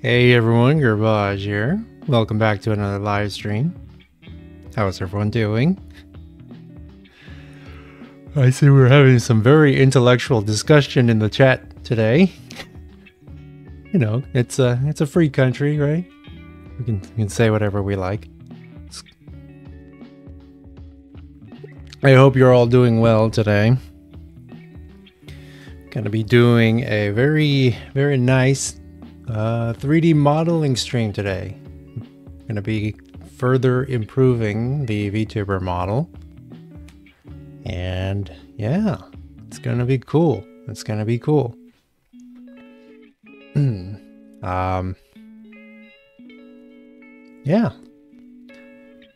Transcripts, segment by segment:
Hey everyone, Garbage here. Welcome back to another live stream. How's everyone doing? I see we're having some very intellectual discussion in the chat today. You know, it's a free country, right? We can say whatever we like. I hope you're all doing well today. Gonna be doing a very nice 3D modeling stream today. Gonna be further improving the VTuber model. And yeah, it's gonna be cool. It's gonna be cool.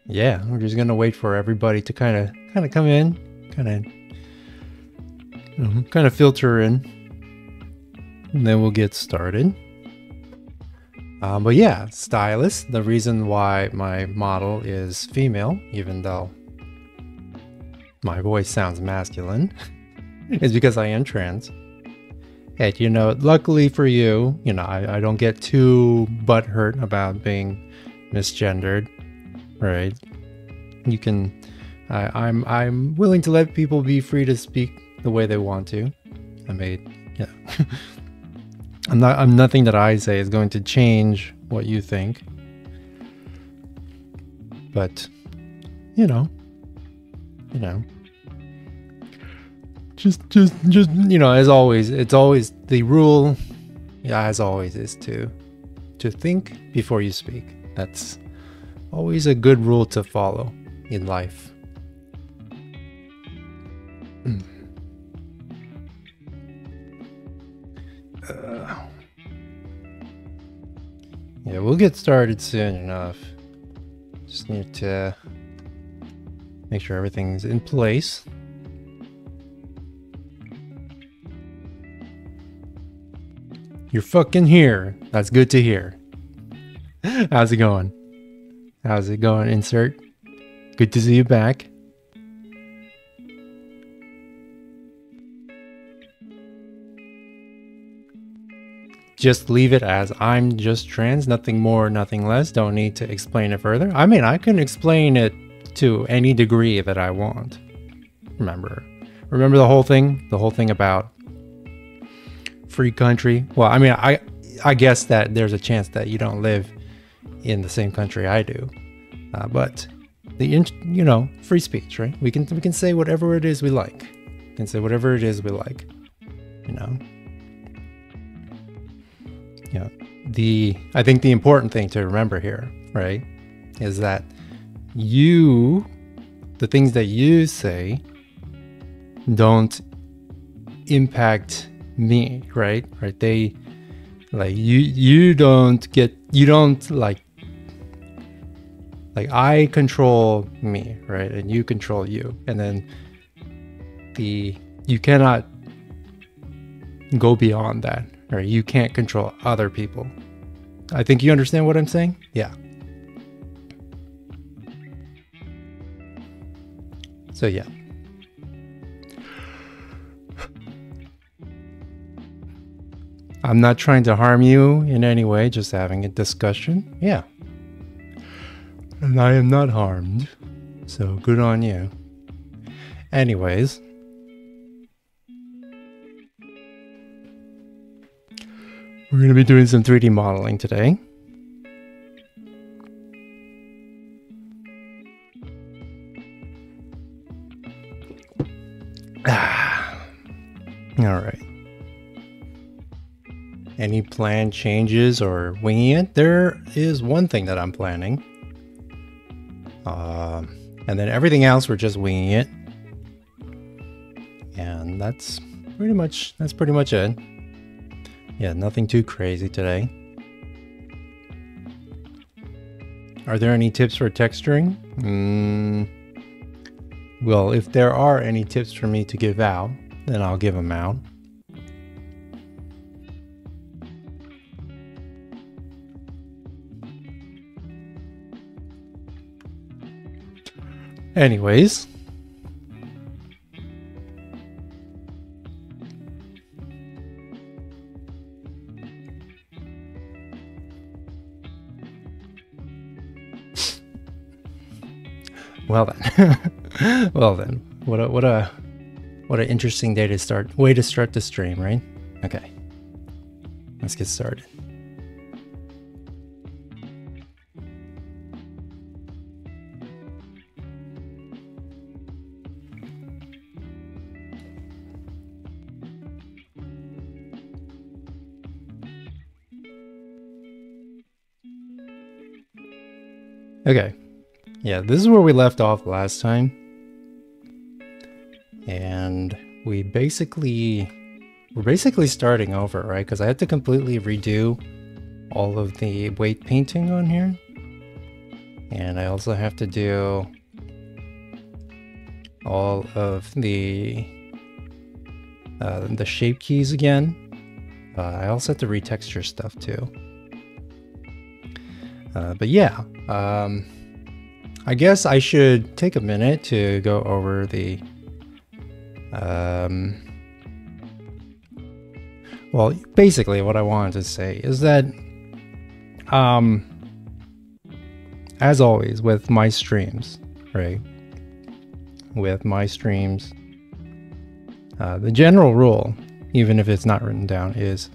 Yeah, we're just gonna wait for everybody to kind of come in, kind of filter in, and then we'll get started. But yeah, stylist. The reason why my model is female, even though my voice sounds masculine, is because I am trans. And you know, luckily for you, you know, I don't get too butthurt about being misgendered, right? You can, I'm willing to let people be free to speak the way they want to. I mean, yeah. I'm nothing that I say is going to change what you think. But, you know, just, you know, as always, it's always the rule, yeah, as always, is to think before you speak. That's always a good rule to follow in life. Yeah, we'll get started soon enough. Just need to make sure everything's in place. You're fucking here. That's good to hear. How's it going? How's it going, Insert? Good to see you back. Just leave it as I'm just trans, nothing more, nothing less. Don't need to explain it further. I mean, I can explain it to any degree that I want. Remember the whole thing? The whole thing about free country? Well, I mean, I guess that there's a chance that you don't live in the same country I do. But you know, free speech, right? We can say whatever it is we like. We can say whatever it is we like. You know? Yeah. I think the important thing to remember here, right, is that the things that you say don't impact me, right? Right? They, like, you don't like I control me, right? And you control you. And then you cannot go beyond that, right? You can't control other people. I think you understand what I'm saying? Yeah. So yeah. I'm not trying to harm you in any way, just having a discussion. Yeah. And I am not harmed. So good on you. Anyways. We're going to be doing some 3D modeling today. All right. Any planned changes or winging it? There is one thing that I'm planning. And then everything else, we're just winging it. And that's pretty much it. Yeah, nothing too crazy today. Are there any tips for texturing? Well, if there are any tips for me to give out, then I'll give them out. Anyways. Well then. Well then. What an interesting way to start the stream, right? Okay. Let's get started. Okay. Yeah, this is where we left off last time. And we're basically starting over, right? Because I had to completely redo all of the weight painting on here. And I also have to do all of the shape keys again. I also have to retexture stuff too. But yeah, I guess I should take a minute to go over the well, basically what I wanted to say is that as always with my streams, right? With my streams, the general rule, even if it's not written down, is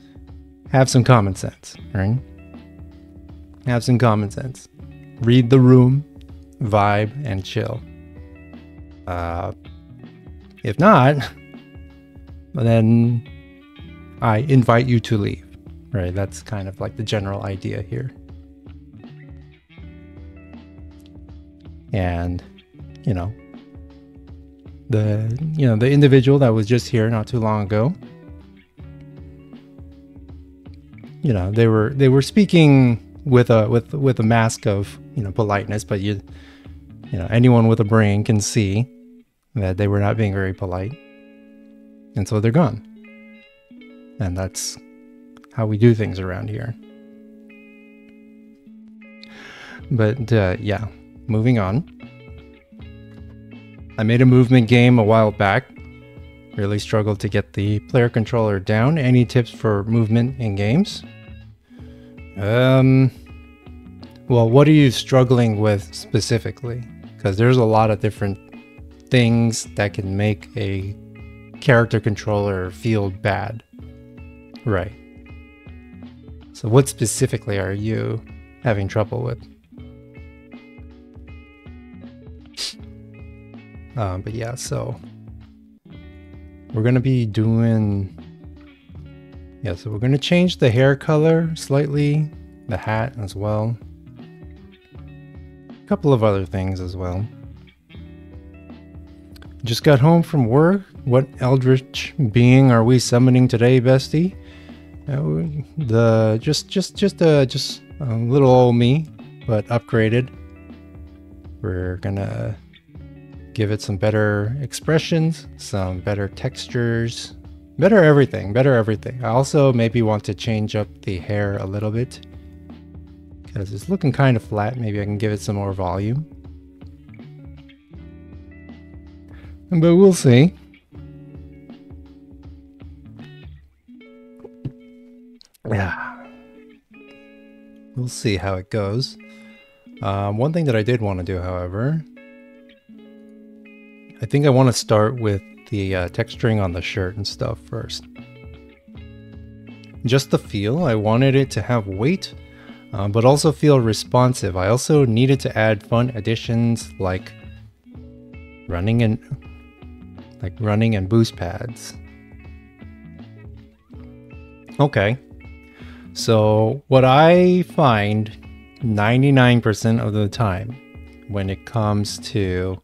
have some common sense, right? Have some common sense. Read the room, vibe, and chill. If not, then I invite you to leave, right? That's kind of like the general idea here. And, you know, the individual that was just here not too long ago, you know, they were speaking with a mask of, you know, politeness, but you know, anyone with a brain can see that they were not being very polite, and so they're gone. And that's how we do things around here. But yeah, moving on. I made a movement game a while back. Really struggled to get the player controller down. Any tips for movement in games? Well, what are you struggling with specifically? Because there's a lot of different things that can make a character controller feel bad. Right. So what specifically are you having trouble with? But yeah, so we're going to be doing... Yeah, so we're going to change the hair color slightly, the hat as well. A couple of other things as well. Just got home from work. What eldritch being are we summoning today, bestie? Just a little old me, but upgraded. We're gonna give it some better expressions, some better textures, better everything. I also maybe want to change up the hair a little bit because it's looking kind of flat. Maybe I can give it some more volume. But we'll see. Yeah. We'll see how it goes. One thing that I did want to do, however, I think I want to start with the texturing on the shirt and stuff first. Just the feel. I wanted it to have weight, but also feel responsive. I also needed to add fun additions like running and boost pads. Okay. So what I find 99% of the time when it comes to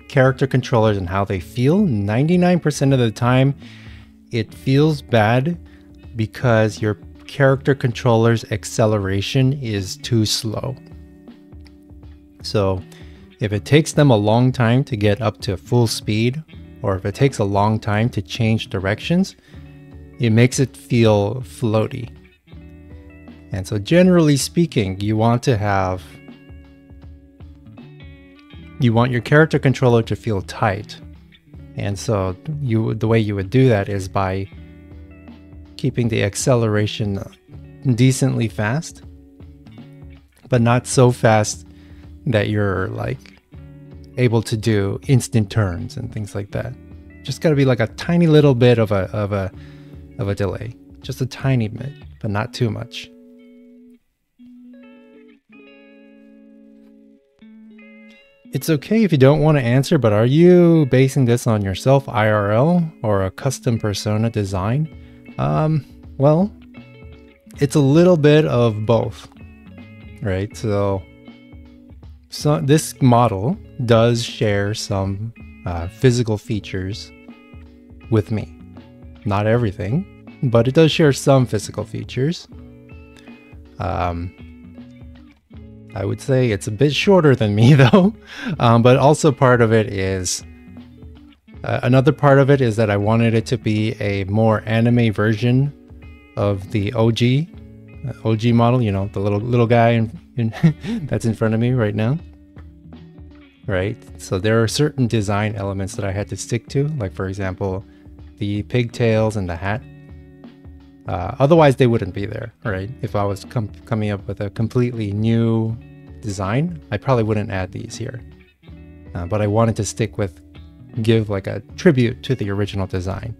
character controllers and how they feel, 99% of the time it feels bad because your character controller's acceleration is too slow. So if it takes them a long time to get up to full speed, or if it takes a long time to change directions, it makes it feel floaty. And so generally speaking, you want your character controller to feel tight. And so the way you would do that is by keeping the acceleration decently fast but not so fast that you're like able to do instant turns and things like that. Just got to be like a tiny little bit of a delay, just a tiny bit, but not too much. It's okay if you don't want to answer, but are you basing this on yourself IRL or a custom persona design? Well, it's a little bit of both, right? So this model does share some physical features with me. Not everything, but it does share some physical features. I would say it's a bit shorter than me though, but also part of it is, another part of it is that I wanted it to be a more anime version of the OG model, you know, the little guy that's in front of me right now. Right, so there are certain design elements that I had to stick to, like for example, the pigtails and the hat. Otherwise they wouldn't be there, right? If I was coming up with a completely new design, I probably wouldn't add these here. But I wanted to give like a tribute to the original design,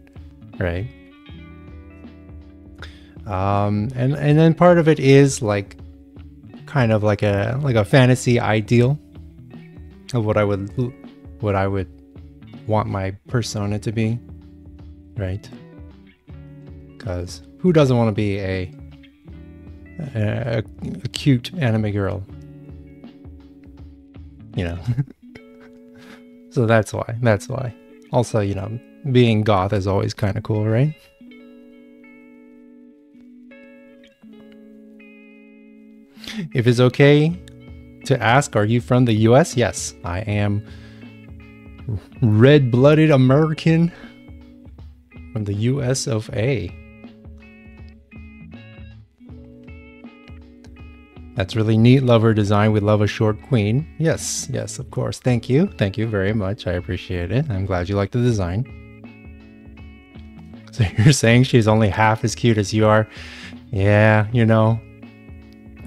right? And then part of it is like kind of like a fantasy ideal of what I would want my persona to be, right? Because who doesn't want to be a cute anime girl, you know? So that's why. Also, you know, being goth is always kind of cool, right? If it's okay to ask, are you from the US? Yes, I am red-blooded American from the US of A. That's really neat. Love her design. We love a short queen. Yes, yes, of course. Thank you. Thank you very much. I appreciate it. I'm glad you like the design. So you're saying she's only half as cute as you are? Yeah, you know,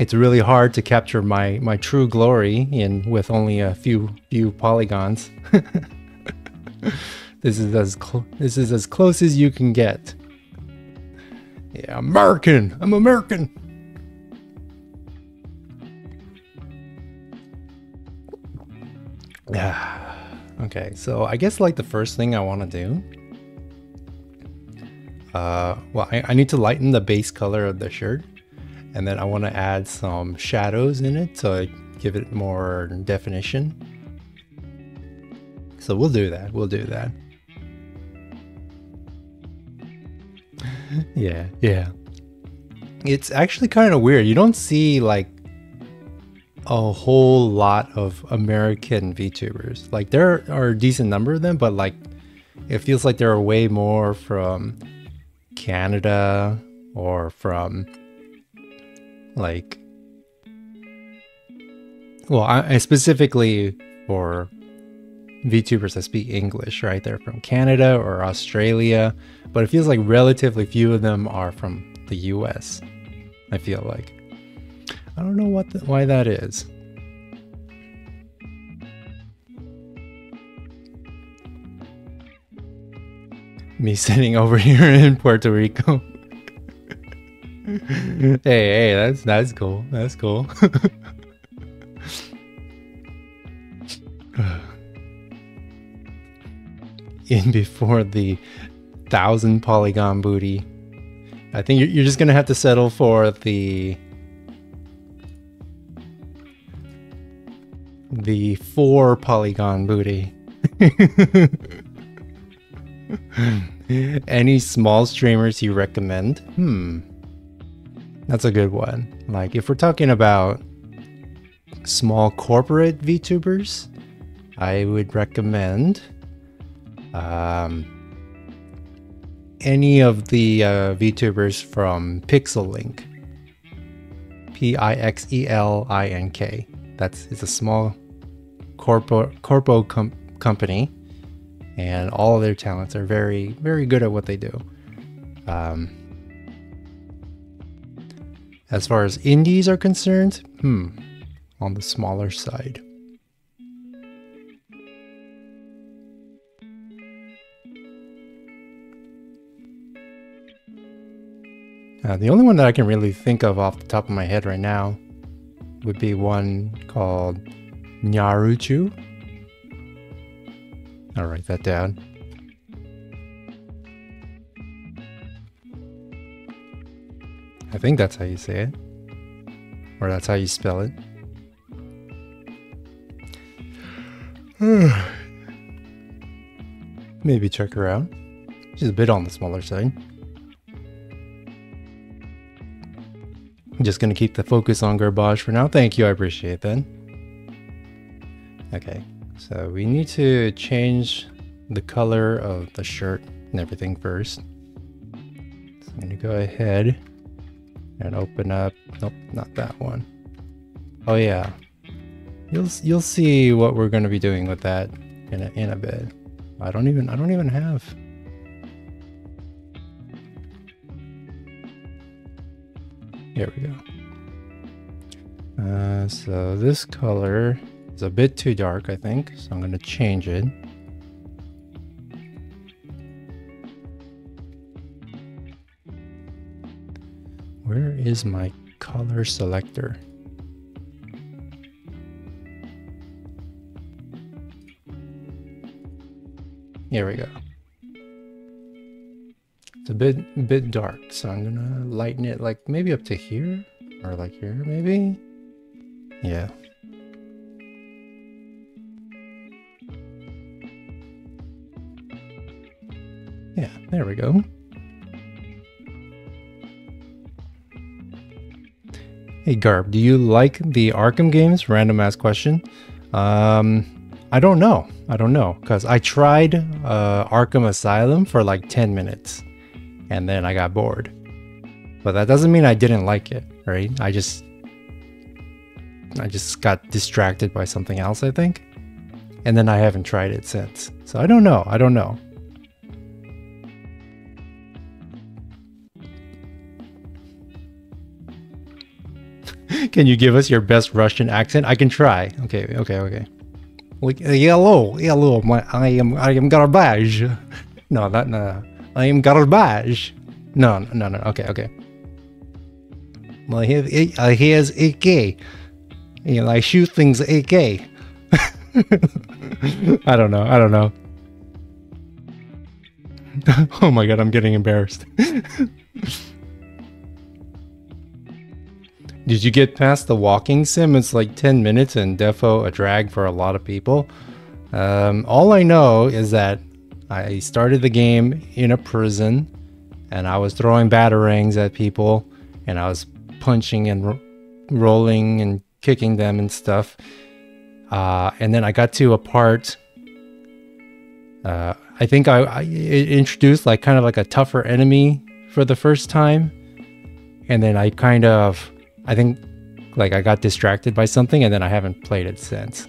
it's really hard to capture my true glory with only a few polygons. This is as close as you can get. Yeah, American. I'm American. Okay, so I guess like the first thing I want to do, well, I need to lighten the base color of the shirt, and then I want to add some shadows in it to give it more definition. So we'll do that. Yeah. It's actually kind of weird. You don't see like a whole lot of American VTubers. Like there are a decent number of them, but like it feels like there are way more from Canada or from like, well, I specifically for VTubers that speak English, right? They're from Canada or Australia, but it feels like relatively few of them are from the US. I feel like. I don't know why that is. Me sitting over here in Puerto Rico. Hey, that's cool. That's cool. In before the 1,000 polygon booty. I think you're just gonna have to settle for the 4 polygon booty. Any small streamers you recommend? That's a good one. Like if we're talking about small corporate VTubers, I would recommend any of the VTubers from Pixelink. Pixelink. It's a small corpo company, and all of their talents are very, very good at what they do. As far as indies are concerned, on the smaller side. The only one that I can really think of off the top of my head right now would be one called Nyaruchu. I'll write that down. I think that's how you say it. Or that's how you spell it. Maybe check her out. She's a bit on the smaller side. I'm just gonna keep the focus on Garbage for now. Thank you, I appreciate that. Okay, so we need to change the color of the shirt and everything first. So I'm gonna go ahead and open up. Nope, not that one. Oh yeah, you'll see what we're gonna be doing with that in a bit. I don't even have. Here we go. So this color is a bit too dark, I think, so I'm going to change it. Where is my color selector? Here we go. It's a bit dark, so I'm gonna lighten it like maybe up to here, or like here maybe. Yeah. Yeah, there we go. Hey Garb, do you like the Arkham games? Random ass question. I don't know, because I tried Arkham Asylum for like 10 minutes. And then I got bored. But that doesn't mean I didn't like it, right? I just got distracted by something else, I think. And then I haven't tried it since. So I don't know. Can you give us your best Russian accent? I can try. Okay. Like, hello, I am Garbage. No. I am Garbage. No. Okay. Well, here's AK. You know, I shoot things AK. I don't know. Oh my god, I'm getting embarrassed. Did you get past the walking sim? It's like 10 minutes and defo a drag for a lot of people. All I know is that I started the game in a prison and I was throwing batarangs at people and I was punching and rolling and kicking them and stuff. And then I got to a part, I think I introduced like kind of like a tougher enemy for the first time. And then I think like I got distracted by something and then I haven't played it since.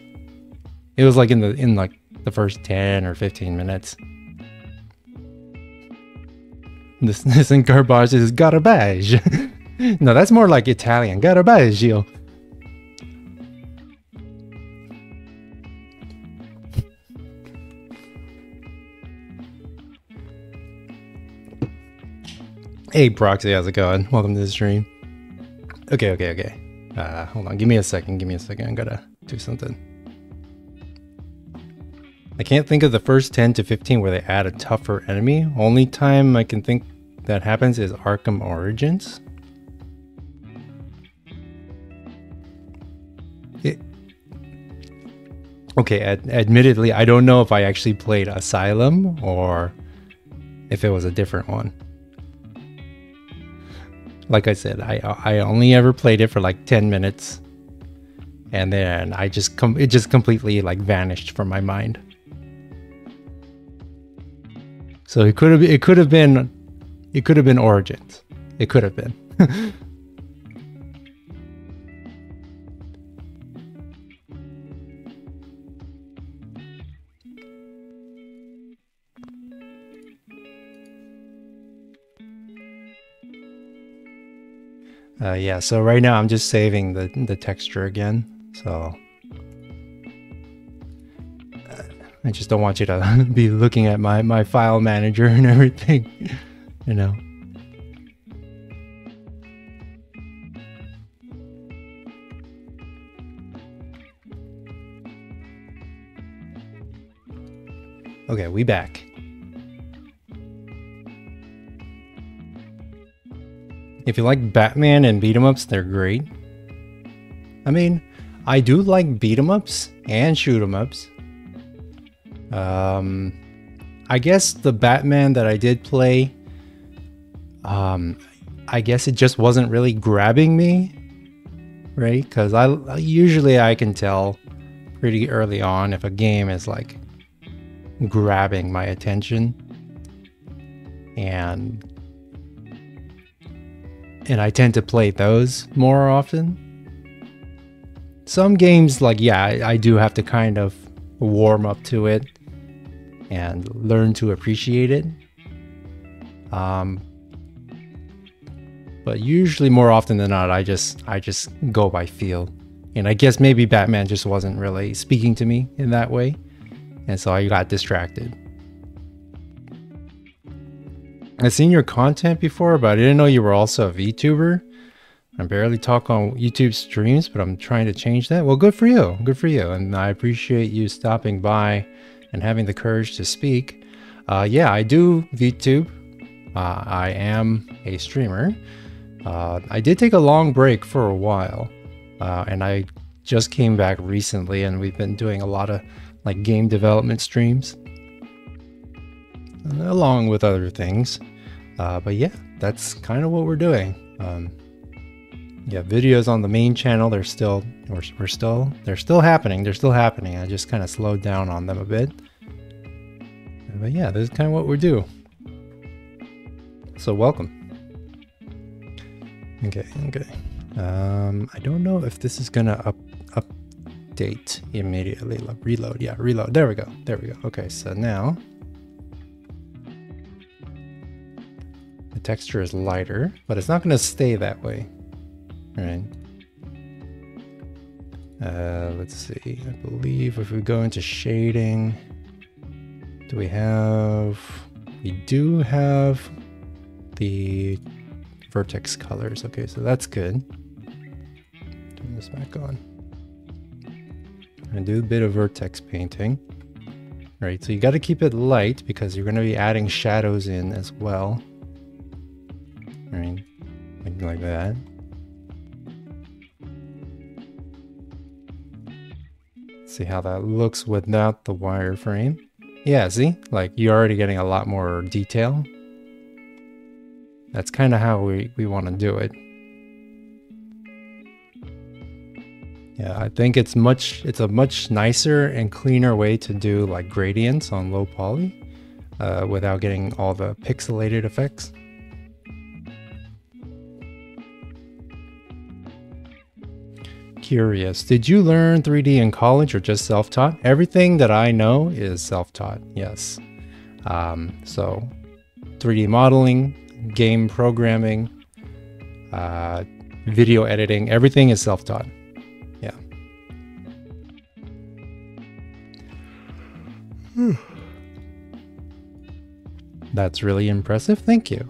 It was like in like the first 10 or 15 minutes. This in Garbage is Garbage. No, that's more like Italian. Garbaggio. Hey Proxy, how's it going? Welcome to the stream. Okay. Hold on, give me a second. I gotta do something. I can't think of the first 10 to 15 where they add a tougher enemy. Only time I can think that happens is Arkham Origins. Okay, admittedly, I don't know if I actually played Asylum or if it was a different one. Like I said, I only ever played it for like 10 minutes. And then it just completely like vanished from my mind. So it could have been Origins. It could have been. Yeah, so right now I'm just saving the texture again. So I just don't want you to be looking at my file manager and everything, you know. Okay, we back. If you like Batman and beat 'em ups, they're great. I mean, I do like beat 'em ups and shoot 'em ups. I guess the Batman that I did play, I guess it just wasn't really grabbing me, right? Because usually I can tell pretty early on if a game is like grabbing my attention, and I tend to play those more often. Some games, like, yeah, I do have to kind of warm up to it and learn to appreciate it. But usually, more often than not, I just go by feel. And I guess maybe Batman just wasn't really speaking to me in that way, and so I got distracted. I've seen your content before, but I didn't know you were also a VTuber. I barely talk on YouTube streams, but I'm trying to change that. Well, good for you. Good for you. And I appreciate you stopping by and having the courage to speak. Yeah, I do VTube. I am a streamer. I did take a long break for a while, and I just came back recently, and we've been doing a lot of like game development streams, along with other things. But yeah, that's kind of what we're doing. Yeah, videos on the main channel, they're still happening. They're still happening. I just kind of slowed down on them a bit. But yeah, this is kind of what we do. So welcome. Okay. I don't know if this is gonna update immediately. Like reload. Yeah, reload. There we go. Okay, so now the texture is lighter, but it's not gonna stay that way. All right. Let's see. I believe if we go into shading, we do have the vertex colors. Okay, so that's good. Turn this back on. And do a bit of vertex painting. All right, so you got to keep it light because you're going to be adding shadows in as well. All right, like that. See how that looks without the wireframe. Yeah, see? Like, you're already getting a lot more detail. That's kind of how we want to do it. Yeah, I think it's a much nicer and cleaner way to do like gradients on low poly without getting all the pixelated effects. Curious, did you learn 3D in college or just self-taught? Everything that I know is self-taught, yes. So 3D modeling, game programming, video editing, everything is self-taught. Yeah. That's really impressive. Thank you.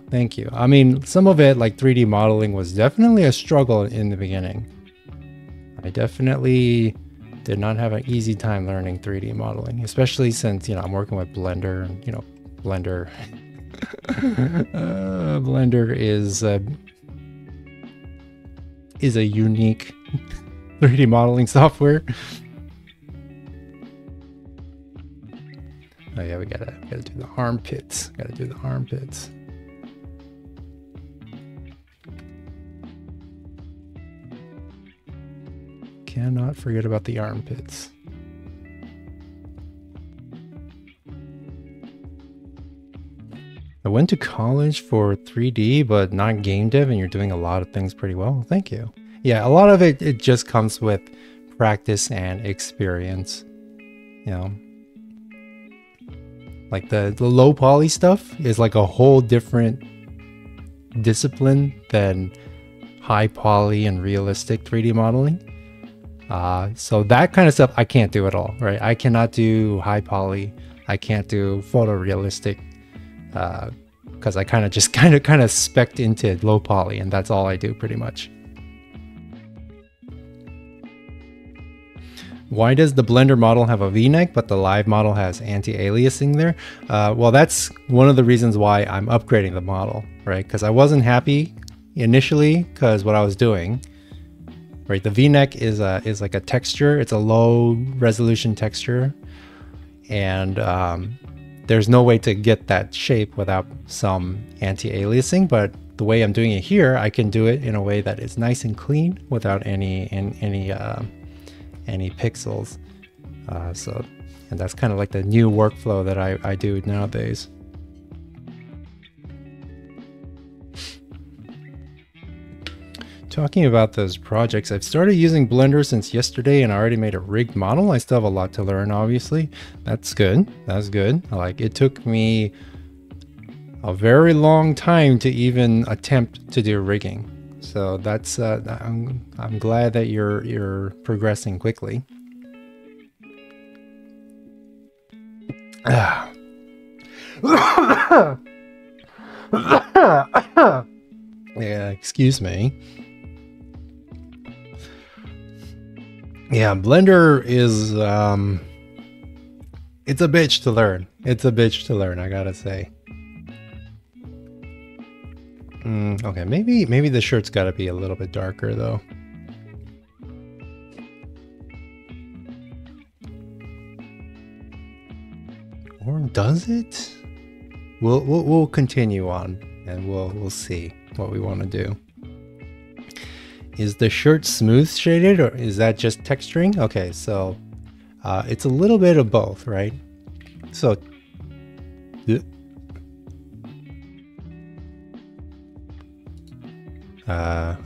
I mean, some of it, like 3D modeling, was definitely a struggle in the beginning. I definitely did not have an easy time learning 3D modeling, especially since, I'm working with Blender, and, Blender Blender is a unique 3D modeling software. Oh yeah, we gotta do the armpits. Cannot forget about the armpits. I went to college for 3D, but not game dev, and you're doing a lot of things pretty well. Thank you. Yeah, a lot of it just comes with practice and experience. Like the low poly stuff is like a whole different discipline than high poly and realistic 3D modeling. So that kind of stuff I can't do at all, right? I cannot do high poly. I can't do photorealistic because I kind of just kind of spec'd into low poly, and that's all I do pretty much. Why does the Blender model have a V-neck, but the live model has anti-aliasing there? Well, that's one of the reasons why I'm upgrading the model, right? Because I wasn't happy initially because what I was doing, right? The V-neck is like a texture. It's a low resolution texture, and there's no way to get that shape without some anti-aliasing. But the way I'm doing it here, I can do it in a way that is nice and clean without any pixels. And that's kind of like the new workflow that I do nowadays. Talking about those projects, I've started using Blender since yesterday and I already made a rigged model. I still have a lot to learn, obviously. That's good. That's good. Like, it took me a very long time to even attempt to do rigging. So that's I'm glad that you're progressing quickly. Yeah, excuse me. Yeah, Blender is it's a bitch to learn. It's a bitch to learn, I gotta say. Okay, maybe the shirt's got to be a little bit darker though. Or does it? We'll continue on and we'll see what we want to do. Is the shirt smooth shaded or is that just texturing? Okay, so it's a little bit of both, right? So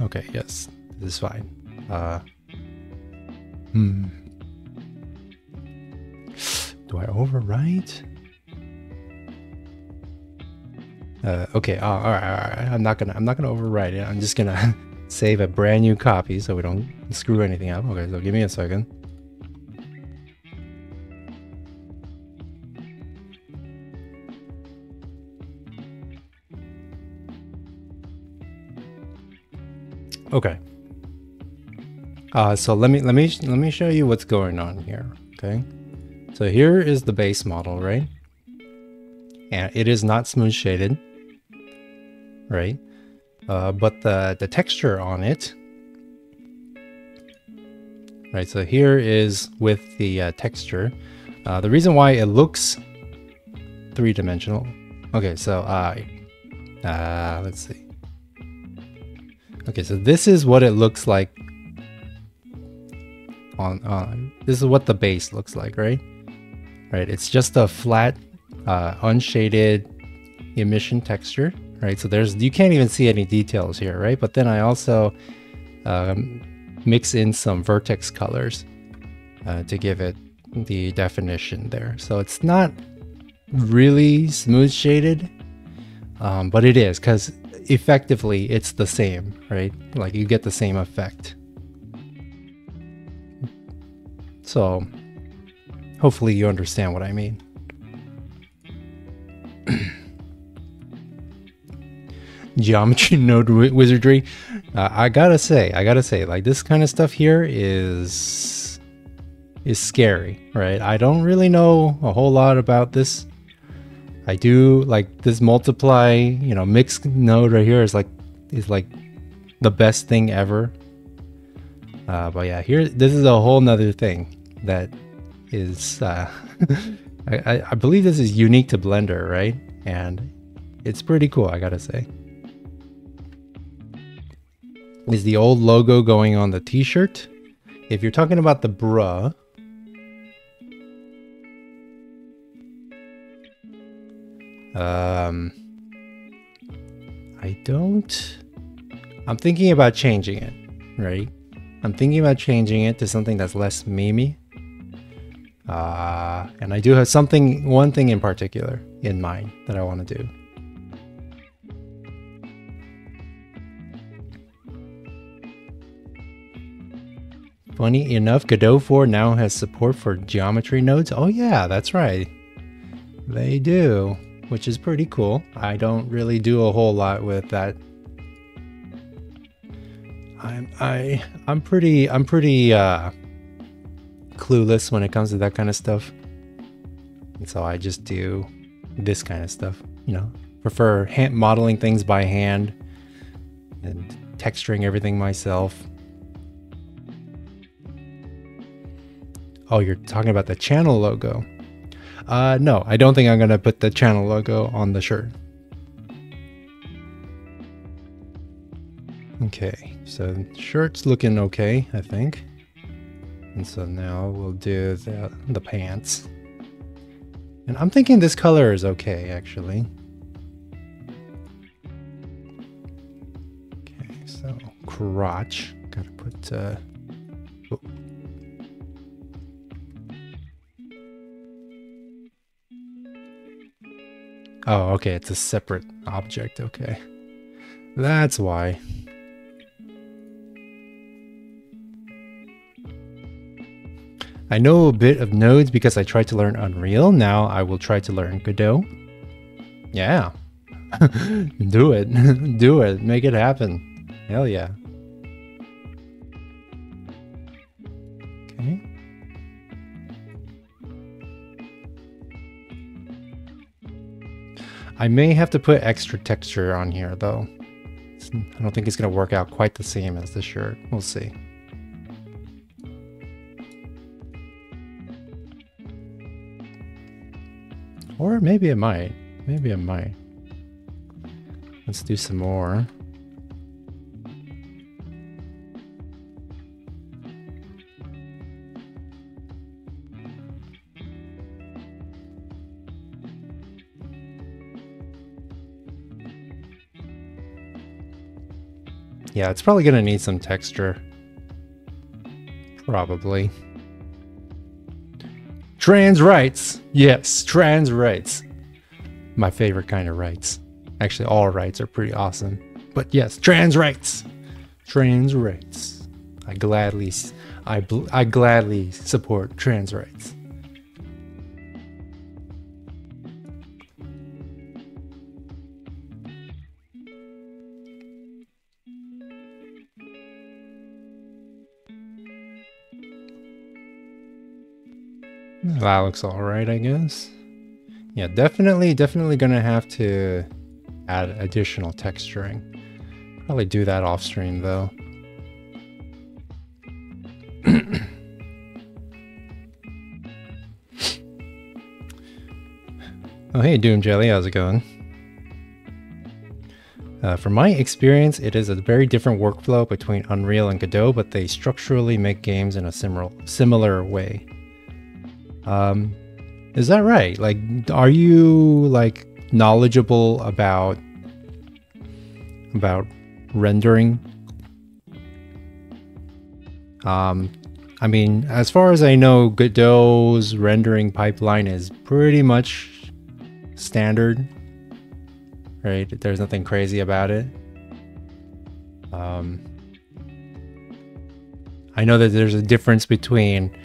okay, yes, this is fine. Do I overwrite? Okay, all right. I'm not gonna overwrite it. I'm just gonna save a brand new copy so we don't screw anything up. Okay, so give me a second. Okay. So let me show you what's going on here. Okay. So here is the base model, right? And it is not smooth shaded, right? But the texture on it, right? So here is with the texture. The reason why it looks three-dimensional. Okay, so let's see. Okay, so this is what it looks like on this is what the base looks like, right? Right, it's just a flat unshaded emission texture, right? So you can't even see any details here, right? But then I also mix in some vertex colors to give it the definition there. So it's not really smooth shaded, but it is, because effectively it's the same, right? Like you get the same effect. So hopefully you understand what I mean. Geometry node wizardry. I gotta say, like this kind of stuff here is scary, right? I don't really know a whole lot about this. I do like this multiply, you know, mixed node right here is like the best thing ever. But yeah, here this is a whole nother thing that is I believe this is unique to Blender, right? And it's pretty cool, I gotta say. Is the old logo going on the t-shirt? If you're talking about the bruh, I'm thinking about changing it, right? I'm thinking about changing it to something that's less memey. And I do have one thing in particular in mind that I want to do. Funny enough, Godot 4 now has support for geometry nodes. Oh yeah, that's right. They do, which is pretty cool. I don't really do a whole lot with that. I'm pretty clueless when it comes to that kind of stuff. And so I just do this kind of stuff, you know. Prefer modeling things by hand and texturing everything myself. Oh, you're talking about the channel logo. No, I don't think I'm gonna put the channel logo on the shirt. Okay, so the shirt's looking okay, I think. And so now we'll do the pants. And I'm thinking this color is okay, actually. Okay, so crotch. Gotta put... oh. Oh, okay, it's a separate object, okay. That's why. I know a bit of nodes because I tried to learn Unreal. Now I will try to learn Godot. Yeah. Do it. Do it. Make it happen. Hell yeah. Okay. I may have to put extra texture on here though. I don't think it's going to work out quite the same as the shirt. We'll see. Or maybe it might. Maybe it might. Let's do some more. Yeah, it's probably going to need some texture. Probably. Trans rights. Yes, trans rights. My favorite kind of rights. Actually, all rights are pretty awesome. But yes, trans rights. Trans rights. I gladly support trans rights. That looks alright, I guess. Yeah, definitely gonna have to add additional texturing. Probably do that off stream though. Oh hey Doom Jelly, how's it going? From my experience, it is a very different workflow between Unreal and Godot, but they structurally make games in a similar way. Is that right? Like, are you like knowledgeable about rendering? I mean, as far as I know, Godot's rendering pipeline is pretty much standard, right? There's nothing crazy about it. I know that there's a difference between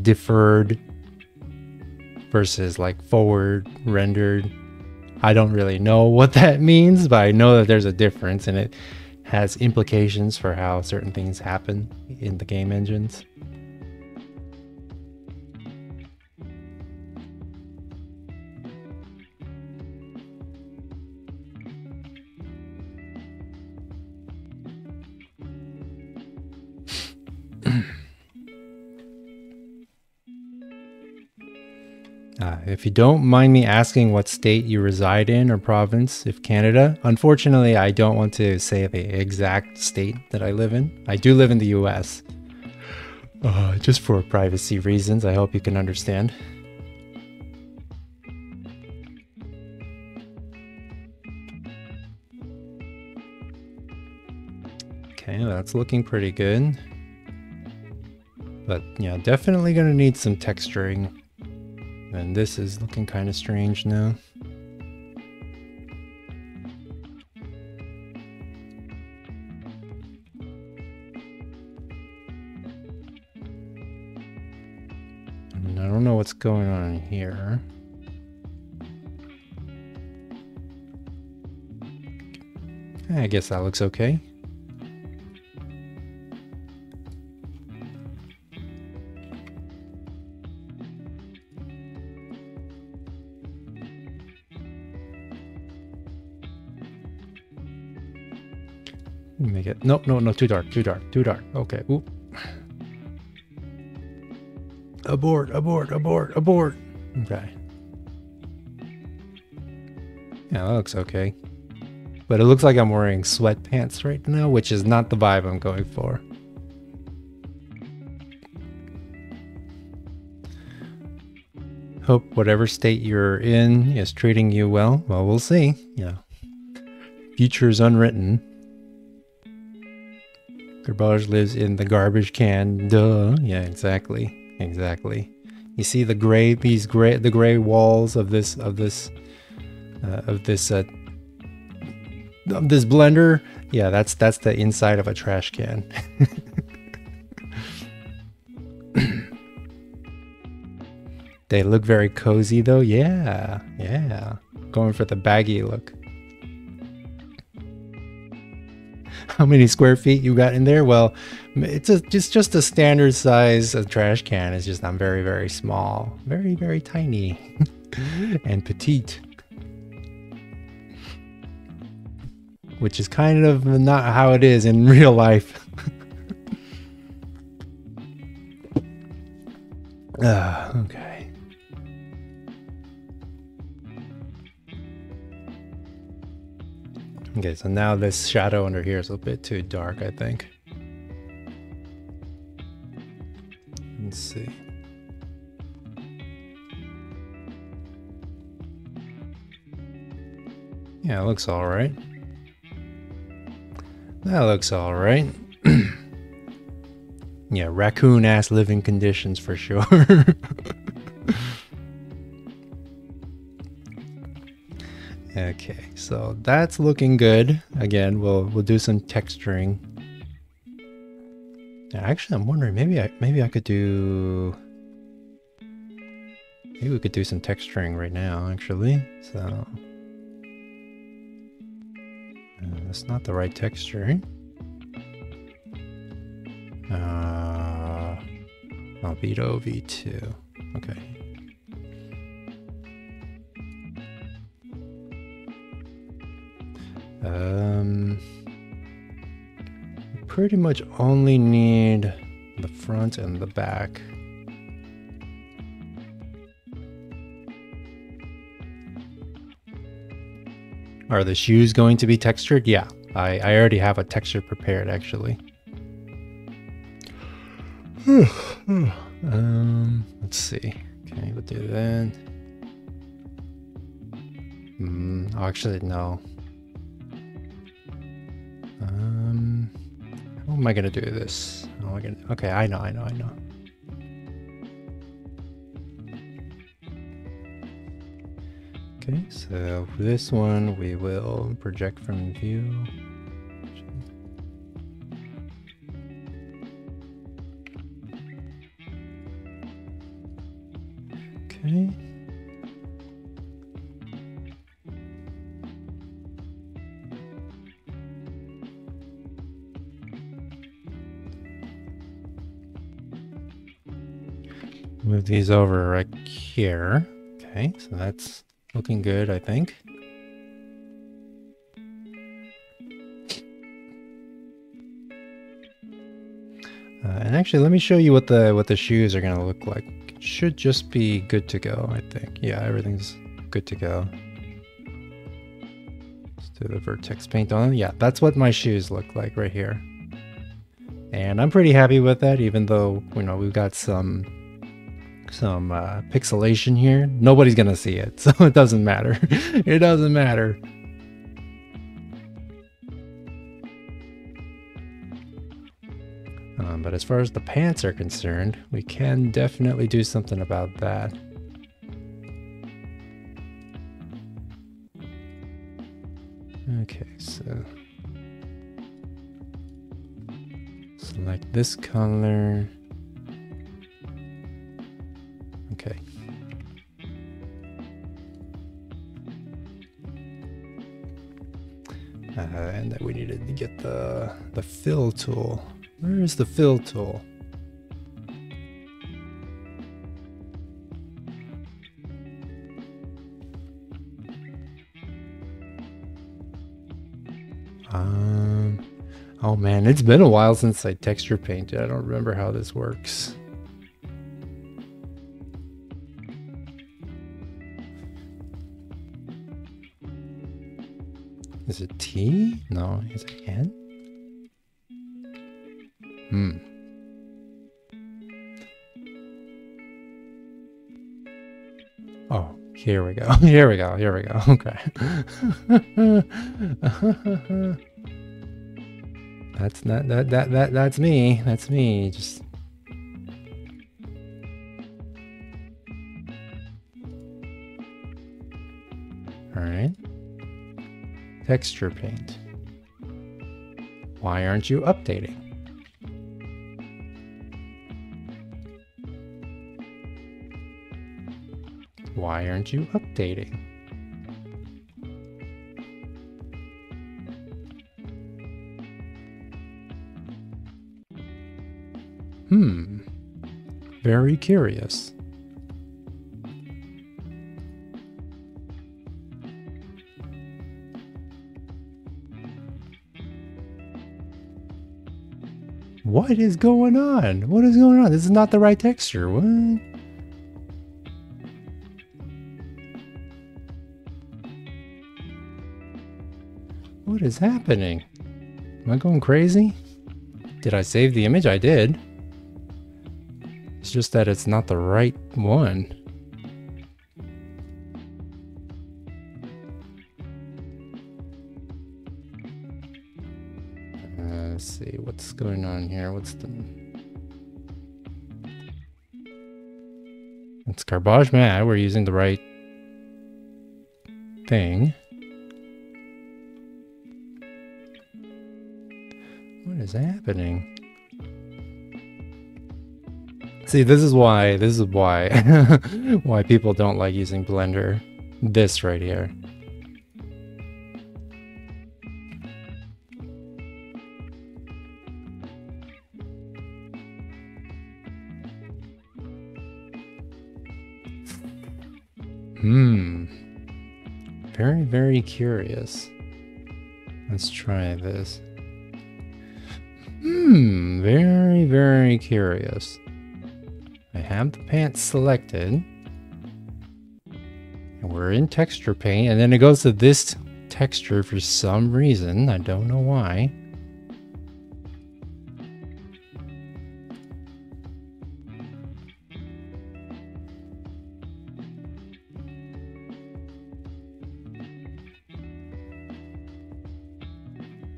deferred versus like forward rendered. I don't really know what that means, but I know that there's a difference and it has implications for how certain things happen in the game engines. If you don't mind me asking what state you reside in or province, if Canada. Unfortunately, I don't want to say the exact state that I live in. I do live in the US. Just for privacy reasons, I hope you can understand. Okay, that's looking pretty good. But yeah, definitely gonna need some texturing. And this is looking kind of strange now. what's going on here. I guess that looks okay. Make it, no, too dark. Okay, oop. Abort. Okay. Yeah, that looks okay. But it looks like I'm wearing sweatpants right now, which is not the vibe I'm going for. Hope whatever state you're in is treating you well. Well, we'll see. Yeah. Future is unwritten. Garbage lives in the garbage can. Duh. Yeah, exactly. You see the gray, the gray walls of this blender. Yeah, that's the inside of a trash can. They look very cozy though. Yeah. Going for the baggy look. How many square feet you got in there? Well, it's just a standard size trash can. It's just I'm very, very small. Very tiny and petite. Which is kind of not how it is in real life. Okay. Okay, so now this shadow under here is a bit too dark, I think. Let's see. Yeah, it looks all right. That looks all right. Yeah, raccoon-ass living conditions for sure. Okay, so that's looking good. Again, we'll do some texturing. Actually, I'm wondering maybe I could do. Maybe we could do some texturing right now. Actually, so that's not the right texture. Albedo V2. Okay. Pretty much only need the front and the back. Are the shoes going to be textured? Yeah, I already have a texture prepared actually. Let's see. Okay, we'll do that. Actually, no. How am I gonna do this? Okay, I know. Okay, so for this one, we will project from view. Okay. Move these over right here. Okay, so that's looking good, I think. And actually, let me show you what the shoes are gonna look like. It should just be good to go, I think. Yeah, everything's good to go. Let's do the vertex paint on it. Yeah, that's what my shoes look like right here. And I'm pretty happy with that, even though, you know, we've got some pixelation here. Nobody's gonna see it, so it doesn't matter. It doesn't matter. But as far as the pants are concerned, we can definitely do something about that. Okay, so select this color. Okay, And then we needed to get the fill tool. Where is the fill tool? Oh man, it's been a while since I texture painted. I don't remember how this works. Is it T? No, is it N? Oh, here we go. Here we go. Here we go. Okay. That's not that's me. That's me. Just all right. Texture paint. Why aren't you updating? Why aren't you updating? Very curious. What is going on? What is going on? This is not the right texture. What? What is happening? Am I going crazy? Did I save the image? I did. It's just that it's not the right one. Let's see what's going on here. What's the... It's Garbage Mad. We're using the right thing. What is happening? See, this is why why people don't like using Blender. This right here. Very, very curious. Let's try this. Very, very curious. I have the pants selected. And we're in texture paint, and then it goes to this texture for some reason. I don't know why.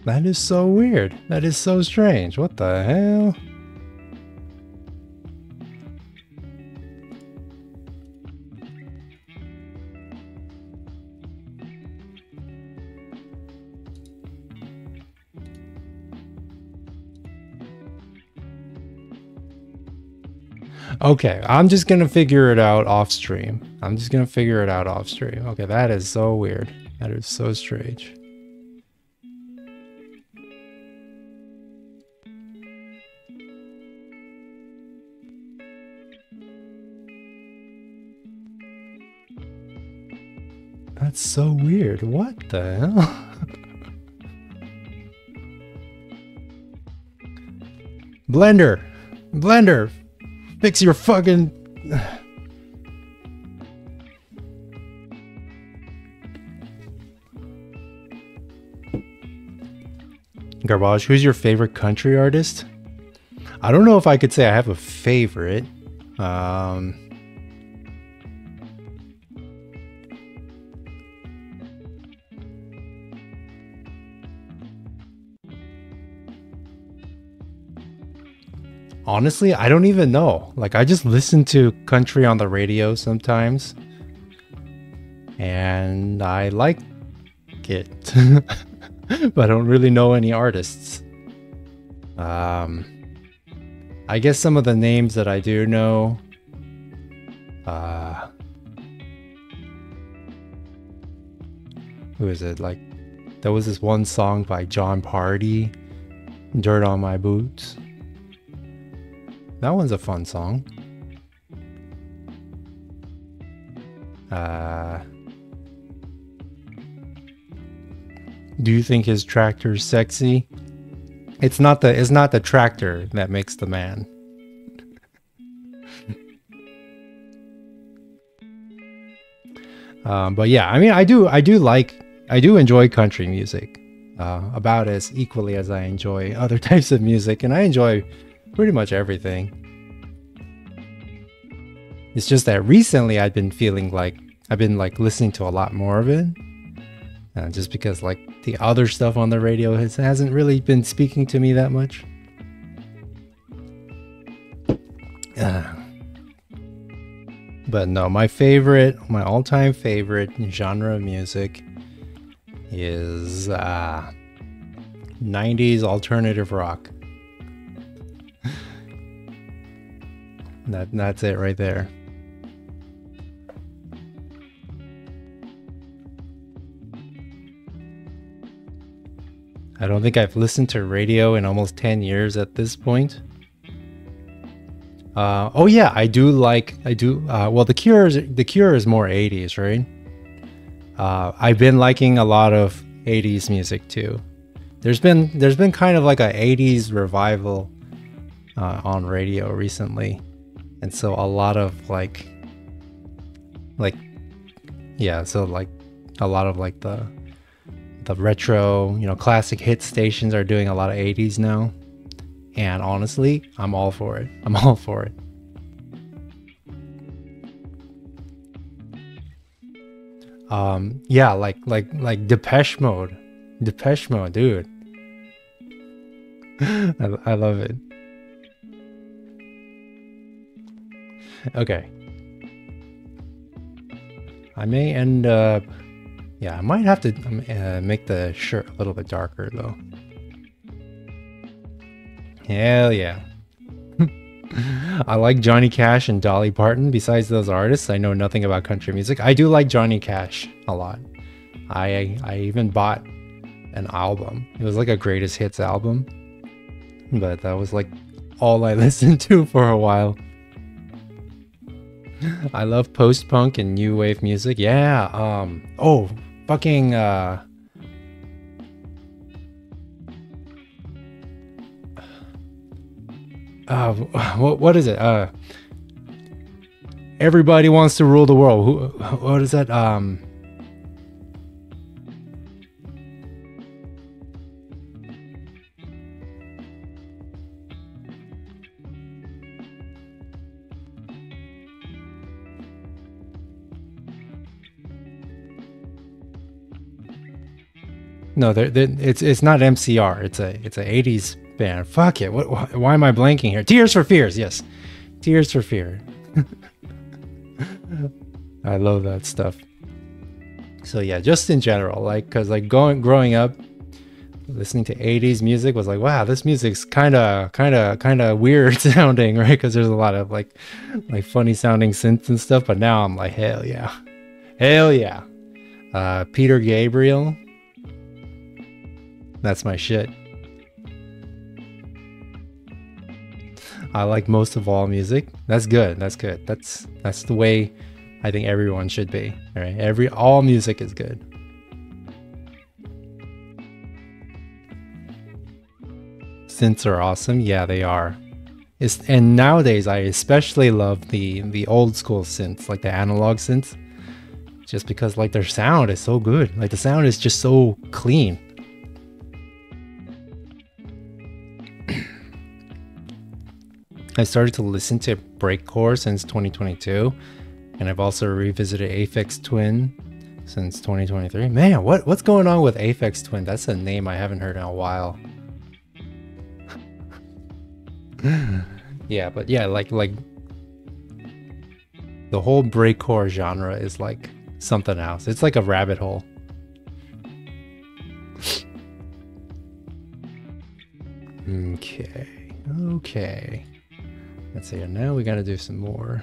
That is so weird. That is so strange. What the hell? Okay, I'm just gonna figure it out off stream. Okay, that is so weird. That is so strange. That's so weird. What the hell? Blender, fix your fucking... Garbage, who's your favorite country artist? I don't know if I could say I have a favorite. Honestly, I don't even know. Like, I just listen to country on the radio sometimes. And I like it. But I don't really know any artists. I guess some of the names that I do know. Who is it? Like There was this one song by John Party, Dirt on My Boots. That one's a fun song. Do you think his tractor's sexy? It's not the tractor that makes the man. But yeah, I mean, I do enjoy country music about as equally as I enjoy other types of music, and I enjoy pretty much everything. It's just that recently I've been feeling like I've been like listening to a lot more of it, just because like the other stuff on the radio hasn't really been speaking to me that much. But no, my all-time favorite genre of music is 90s alternative rock. That's it right there. I don't think I've listened to radio in almost 10 years at this point. Oh yeah, I do. Well, The Cure is more 80s, right? I've been liking a lot of 80s music too. There's been kind of like a 80s revival on radio recently, and so a lot of a lot of like the retro, classic hit stations are doing a lot of 80s now. And honestly, I'm all for it. I'm all for it. Yeah, like Depeche Mode. Depeche Mode, dude. I love it. Okay. I may end up... Yeah, I might have to make the shirt a little bit darker, though. Hell yeah. I like Johnny Cash and Dolly Parton. Besides those artists, I know nothing about country music. I do like Johnny Cash a lot. I even bought an album. It was like a greatest hits album. But that was like all I listened to for a while. I love post-punk and new wave music. Yeah, oh, fucking what is it? Everybody Wants to Rule the World. What is that? No, it's not MCR. It's a 80s band. Fuck it. Why am I blanking here? Tears for Fears. Yes, Tears for Fear. I love that stuff. So yeah, just in general, like, cause like growing up, listening to 80s music was like, wow, this music's kind of weird sounding, right? Because there's a lot of like funny sounding synths and stuff. But now I'm like, hell yeah, hell yeah. Peter Gabriel. That's my shit. I like most of all music. That's good. That's good. That's the way I think everyone should be. All right. All music is good. Synths are awesome. Yeah, they are. And nowadays I especially love the old school synths, like the analog synths, just because like their sound is so good. Like the sound is just so clean. I started to listen to breakcore since 2022, and I've also revisited Aphex Twin since 2023. Man, what's going on with Aphex Twin? That's a name I haven't heard in a while. Yeah, but yeah, like the whole breakcore genre is like something else. It's like a rabbit hole. Okay. Let's see. Now we got to do some more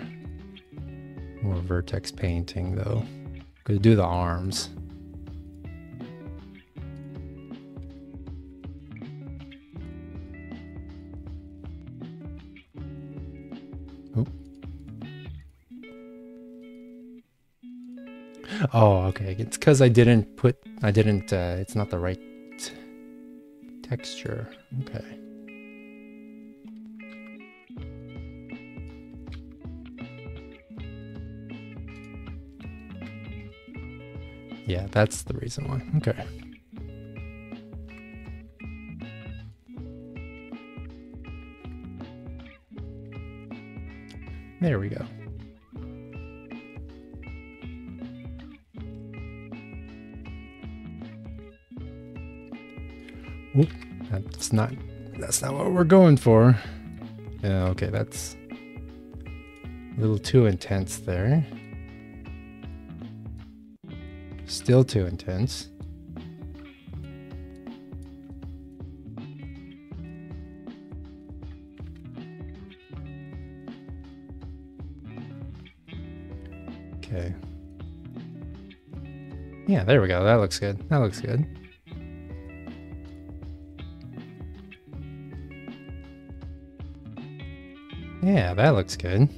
vertex painting though. Gonna do the arms. Oh, okay. It's because I didn't, it's not the right texture. Okay. Yeah, that's the reason why. Okay. There we go. Oop, that's not what we're going for. Yeah, okay, that's a little too intense there. Still too intense. Okay. Yeah, there we go. That looks good. That looks good. Yeah, that looks good.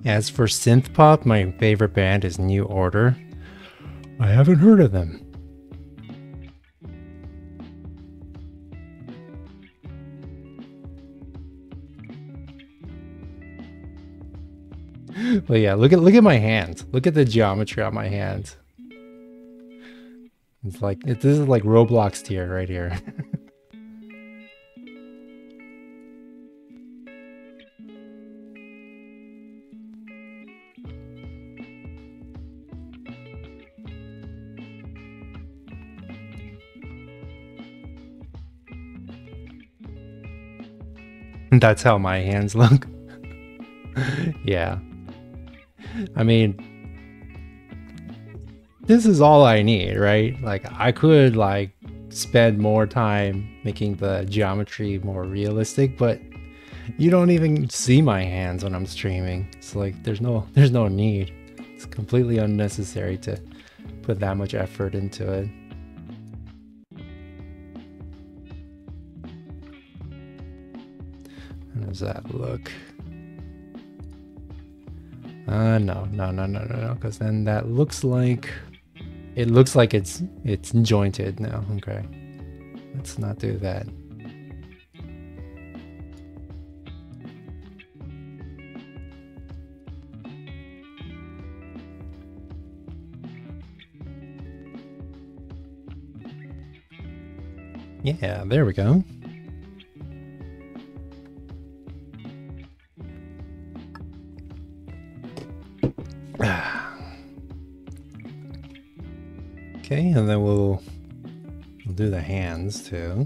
As for synth pop, my favorite band is New Order. I haven't heard of them. But yeah, look at my hands. Look at the geometry on my hands. It's like this is like Roblox tier right here. That's how my hands look. Yeah. I mean, this is all I need, right? Like I could like spend more time making the geometry more realistic, but you don't even see my hands when I'm streaming. It's like there's no need. It's completely unnecessary to put that much effort into it. How does that look? No, because then that looks like it's jointed now. Okay, let's not do that. Yeah, there we go. Okay, and then we'll do the hands too.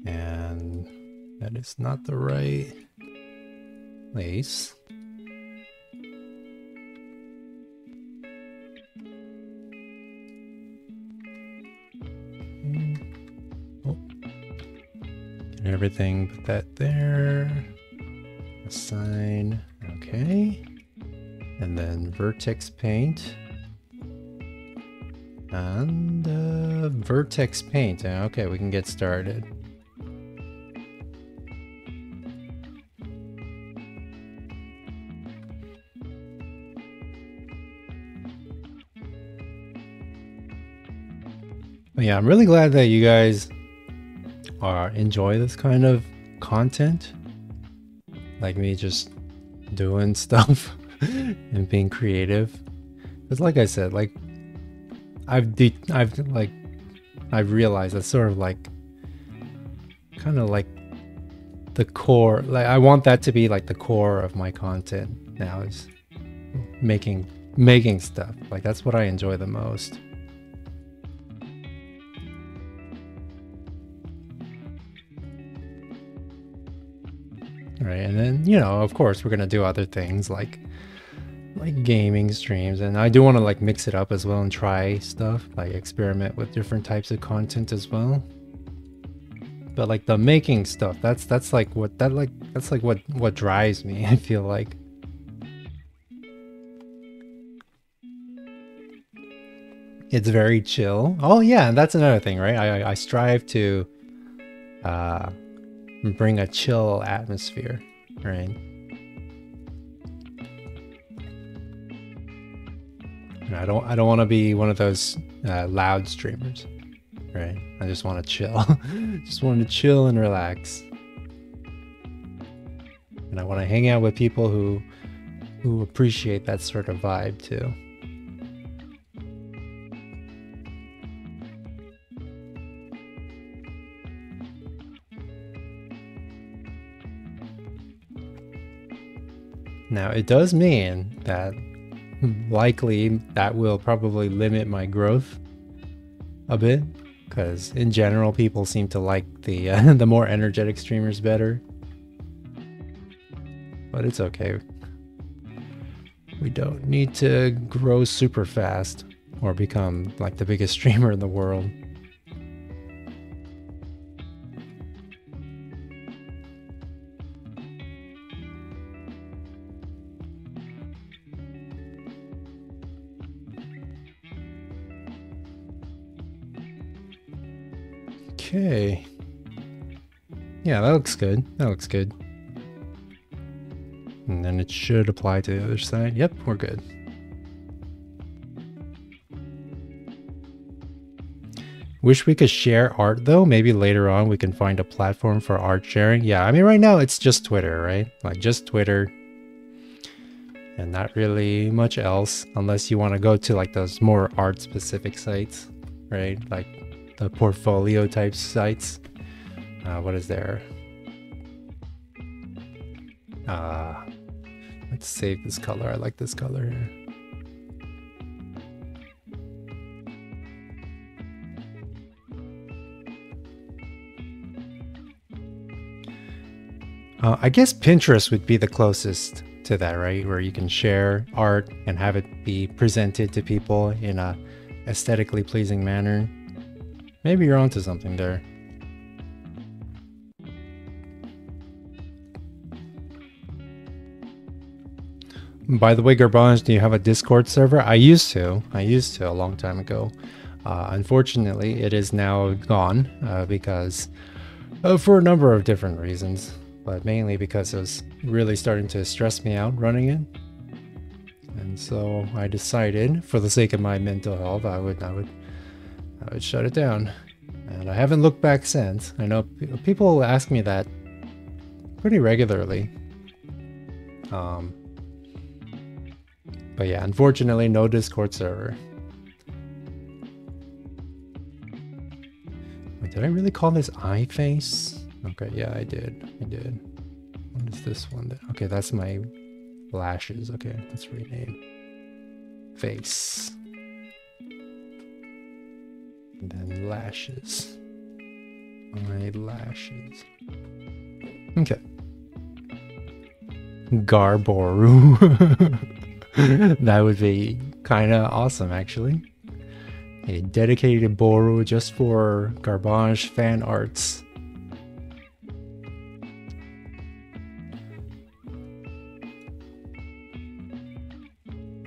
And that is not the right place. Oh. Get everything, put that there. Assign, okay. And then vertex paint. And vertex paint. Okay, we can get started. But yeah, I'm really glad that you guys enjoy this kind of content. Like me just doing stuff and being creative. Because like I said, like I've realized that's sort of like kind of like the core. Like I want that to be like the core of my content now, is making stuff. Like that's what I enjoy the most. Right, and then, you know, of course we're gonna do other things like gaming streams, and I do want to like mix it up as well and try stuff, like experiment with different types of content as well. But like the making stuff, that's like what drives me. I feel like it's very chill. Oh yeah, and that's another thing, right? I strive to bring a chill atmosphere, right? And I don't want to be one of those loud streamers, right? I just want to chill. Just want to chill and relax. And I want to hang out with people who appreciate that sort of vibe too. Now, it does mean that likely that will probably limit my growth a bit, because in general people seem to like the the more energetic streamers better. But it's okay. We don't need to grow super fast or become like the biggest streamer in the world. Okay. Yeah, that looks good. That looks good. And then it should apply to the other side. Yep, we're good. Wish we could share art though. Maybe later on we can find a platform for art sharing. Yeah, I mean right now it's just Twitter, right? Like just Twitter. And not really much else, unless you want to go to like those more art specific sites, right? Like the portfolio type sites. What is there? Let's save this color. I like this color here. I guess Pinterest would be the closest to that, right? Where you can share art and have it be presented to people in a aesthetically pleasing manner. Maybe you're onto something there. By the way, Garbage, do you have a Discord server? I used to a long time ago. Unfortunately, it is now gone because for a number of different reasons, but mainly because it was really starting to stress me out running it. And so I decided, for the sake of my mental health, I would shut it down. And I haven't looked back since. I know people ask me that pretty regularly. But yeah, unfortunately, no Discord server. Wait, did I really call this iFace? Okay, yeah, I did. What is this one? Okay, that's my lashes. Okay, let's rename. Face. And then lashes. My lashes. Okay. Garboru. That would be kind of awesome, actually. A dedicated Boru just for Garbage fan arts.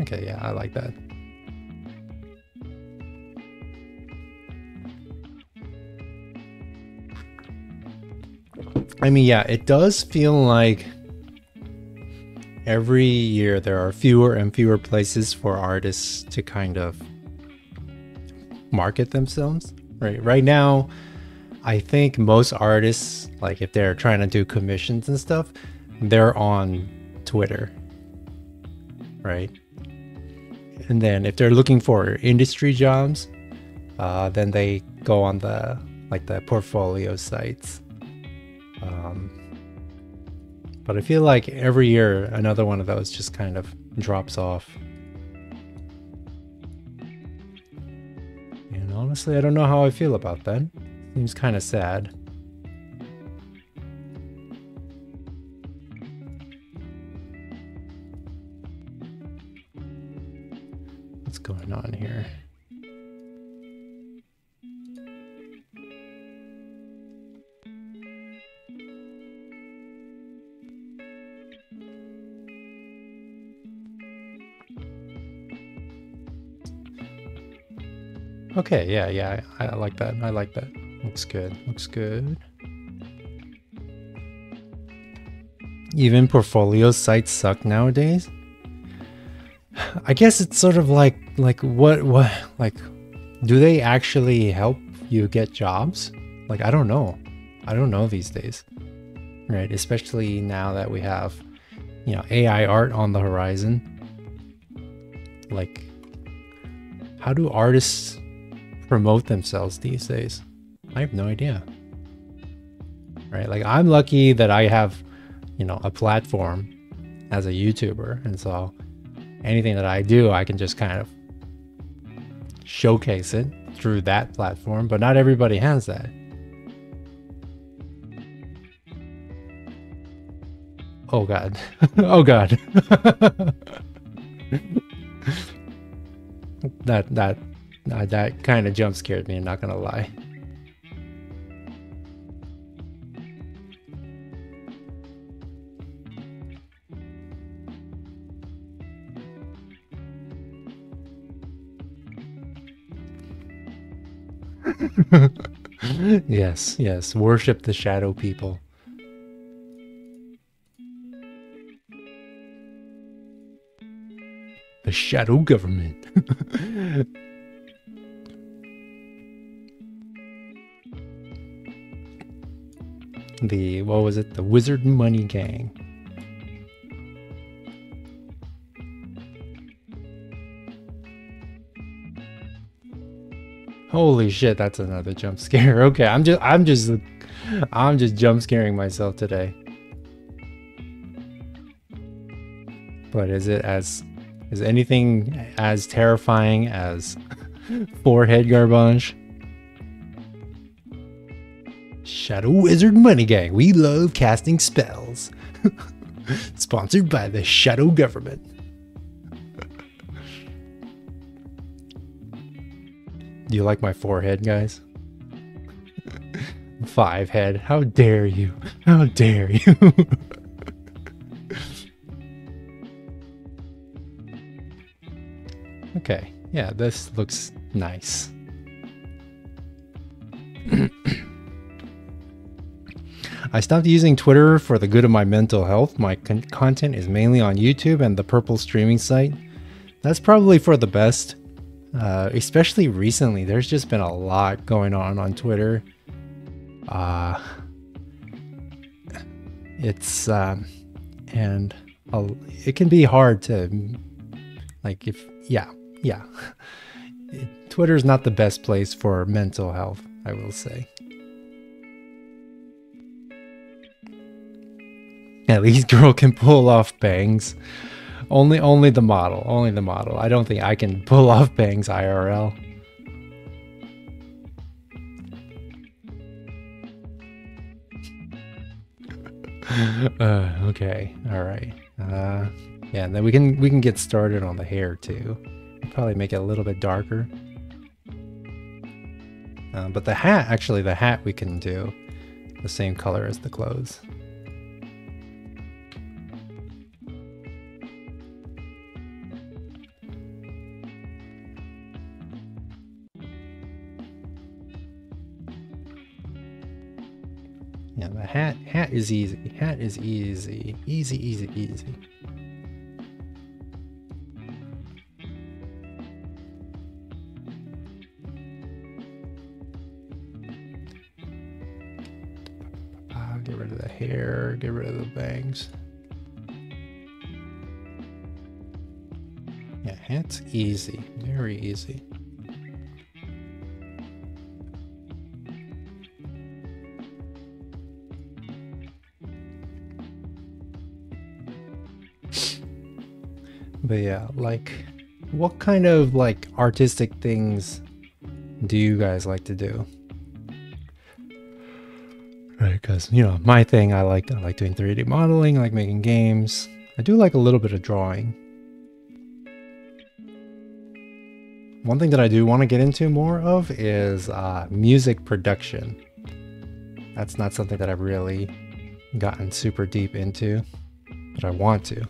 Okay, yeah, I like that. I mean, yeah, it does feel like every year there are fewer and fewer places for artists to kind of market themselves. Right now, I think most artists, like if they're trying to do commissions and stuff, they're on Twitter, right? And then if they're looking for industry jobs, then they go on the portfolio sites. But I feel like every year another one of those just kind of drops off. And honestly, I don't know how I feel about that. Seems kind of sad. What's going on here? Okay, yeah, I like that. I like that. Looks good. Looks good. Even portfolio sites suck nowadays. I guess it's sort of like what like, do they actually help you get jobs? Like, I don't know. I don't know these days, right? Especially now that we have, you know, AI art on the horizon. Like, how do artists promote themselves these days? I have no idea. Right? Like, I'm lucky that I have, you know, a platform as a YouTuber, and so anything that I do, I can just kind of showcase it through that platform, but not everybody has that. Oh God. Oh God. that kind of jump scared me, I'm not gonna lie. Yes, yes. Worship the shadow people. The shadow government. What was it? The Wizard Money Gang. Holy shit, that's another jump scare. Okay, I'm just jump scaring myself today. But is anything as terrifying as forehead garbage? Shadow Wizard Money Gang. We love casting spells. Sponsored by the Shadow Government. Do you like my forehead, guys? 5 head. How dare you? How dare you? Okay. Yeah, this looks nice. I stopped using Twitter for the good of my mental health. My content is mainly on YouTube and the Purple streaming site. That's probably for the best. Especially recently, there's just been a lot going on Twitter. It's and it can be hard to, like, yeah. Twitter's not the best place for mental health, I will say. At least girl can pull off bangs. Only the model. Only the model. I don't think I can pull off bangs IRL. Okay. All right. Yeah, and then we can get started on the hair too. Probably make it a little bit darker. But the hat we can do the same color as the clothes. Yeah, the hat is easy. Hat is easy. Easy. Get rid of the hair, get rid of the bangs. Yeah, hat's easy. Very easy. But yeah, like, what kind of like artistic things do you guys like to do? Right, because, you know, my thing, I like doing 3D modeling, I like making games. I do like a little bit of drawing. One thing that I do want to get into more of is music production. That's not something that I've really gotten super deep into, but I want to.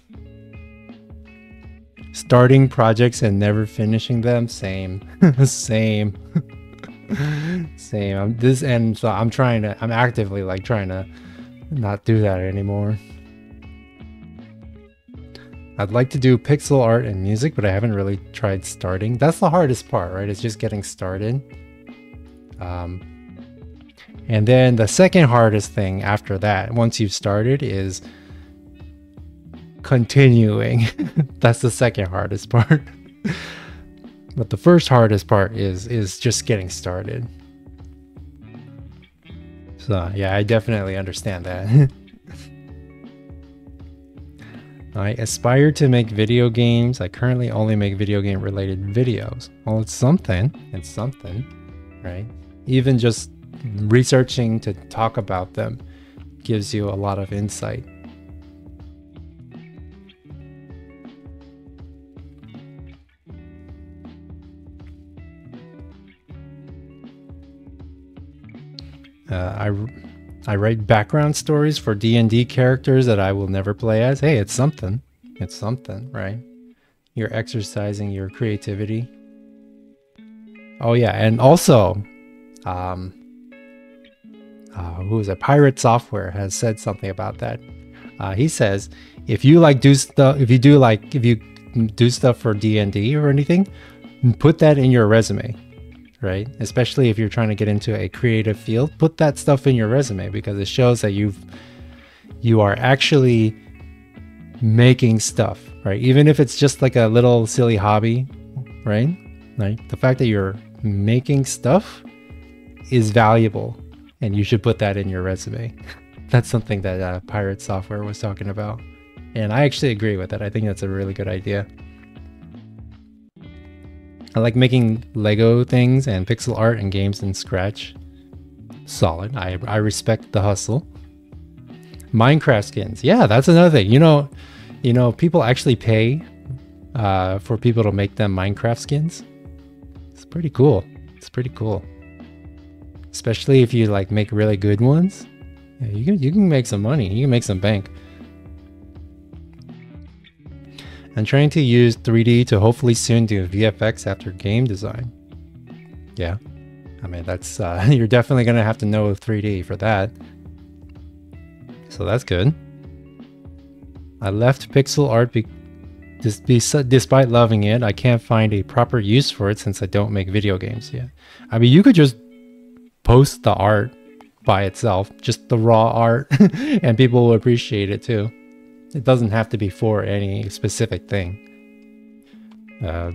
Starting projects and never finishing them, same. Same. Same. So I'm actively like trying to not do that anymore. I'd like to do pixel art and music, but I haven't really tried starting. That's the hardest part, right? It's just getting started. And then the second hardest thing after that, once you've started, is continuing. That's the second hardest part. But the first hardest part is just getting started. So yeah, I definitely understand that. I aspire to make video games. I currently only make video game related videos. Well, it's something. It's something, right? Even just researching to talk about them gives you a lot of insight. I write background stories for D&D characters that I will never play as. Hey, it's something. It's something, right? You're exercising your creativity. Oh yeah, and also, who is it? Pirate Software has said something about that. He says if you do stuff for D&D or anything, put that in your resume. Right? Especially if you're trying to get into a creative field, put that stuff in your resume because it shows that you are actually making stuff, right? Even if it's just like a little silly hobby, right? Like the fact that you're making stuff is valuable and you should put that in your resume. That's something that Pirate Software was talking about. And I actually agree with that. I think that's a really good idea. I like making Lego things and pixel art and games in Scratch. Solid. I respect the hustle. Minecraft skins. Yeah, that's another thing. You know, people actually pay for people to make them Minecraft skins. It's pretty cool. It's pretty cool. Especially if you like make really good ones. Yeah, you can make some money. You can make some bank. I'm trying to use 3D to hopefully soon do VFX after game design. Yeah, I mean, that's, you're definitely going to have to know 3D for that. So that's good. I left pixel art despite loving it. I can't find a proper use for it since I don't make video games yet. I mean, you could just post the art by itself, just the raw art, and people will appreciate it too. It doesn't have to be for any specific thing. Yeah,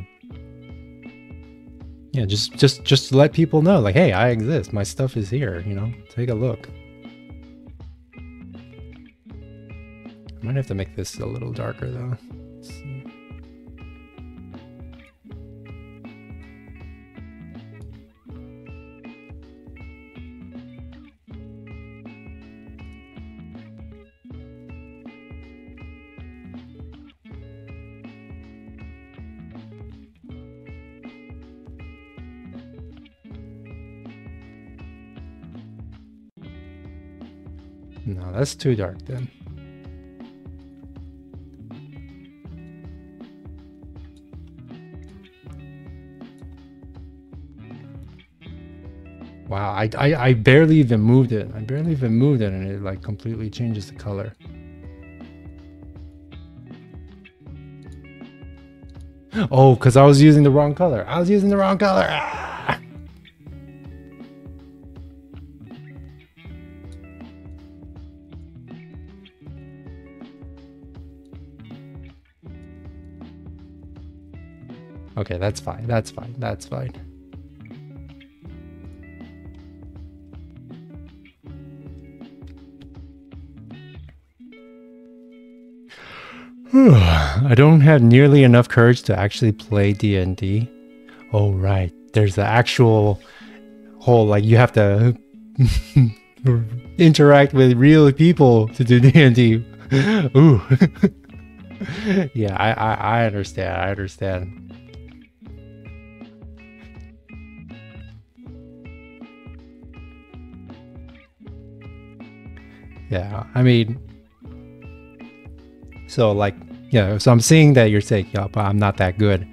just to let people know, like, hey, I exist. My stuff is here. You know, take a look. I might have to make this a little darker though. Let's see. No, that's too dark then. Wow, I barely even moved it. I barely even moved it and it like completely changes the color. Oh, because I was using the wrong color. I was using the wrong color. Ah! Okay, that's fine. That's fine. That's fine. I don't have nearly enough courage to actually play D&D. Oh, right. There's the actual whole, like, you have to interact with real people to do D&D. Ooh. Yeah, I understand. I understand. Yeah, I mean, so like, yeah, so I'm seeing that you're saying, yeah, but I'm not that good,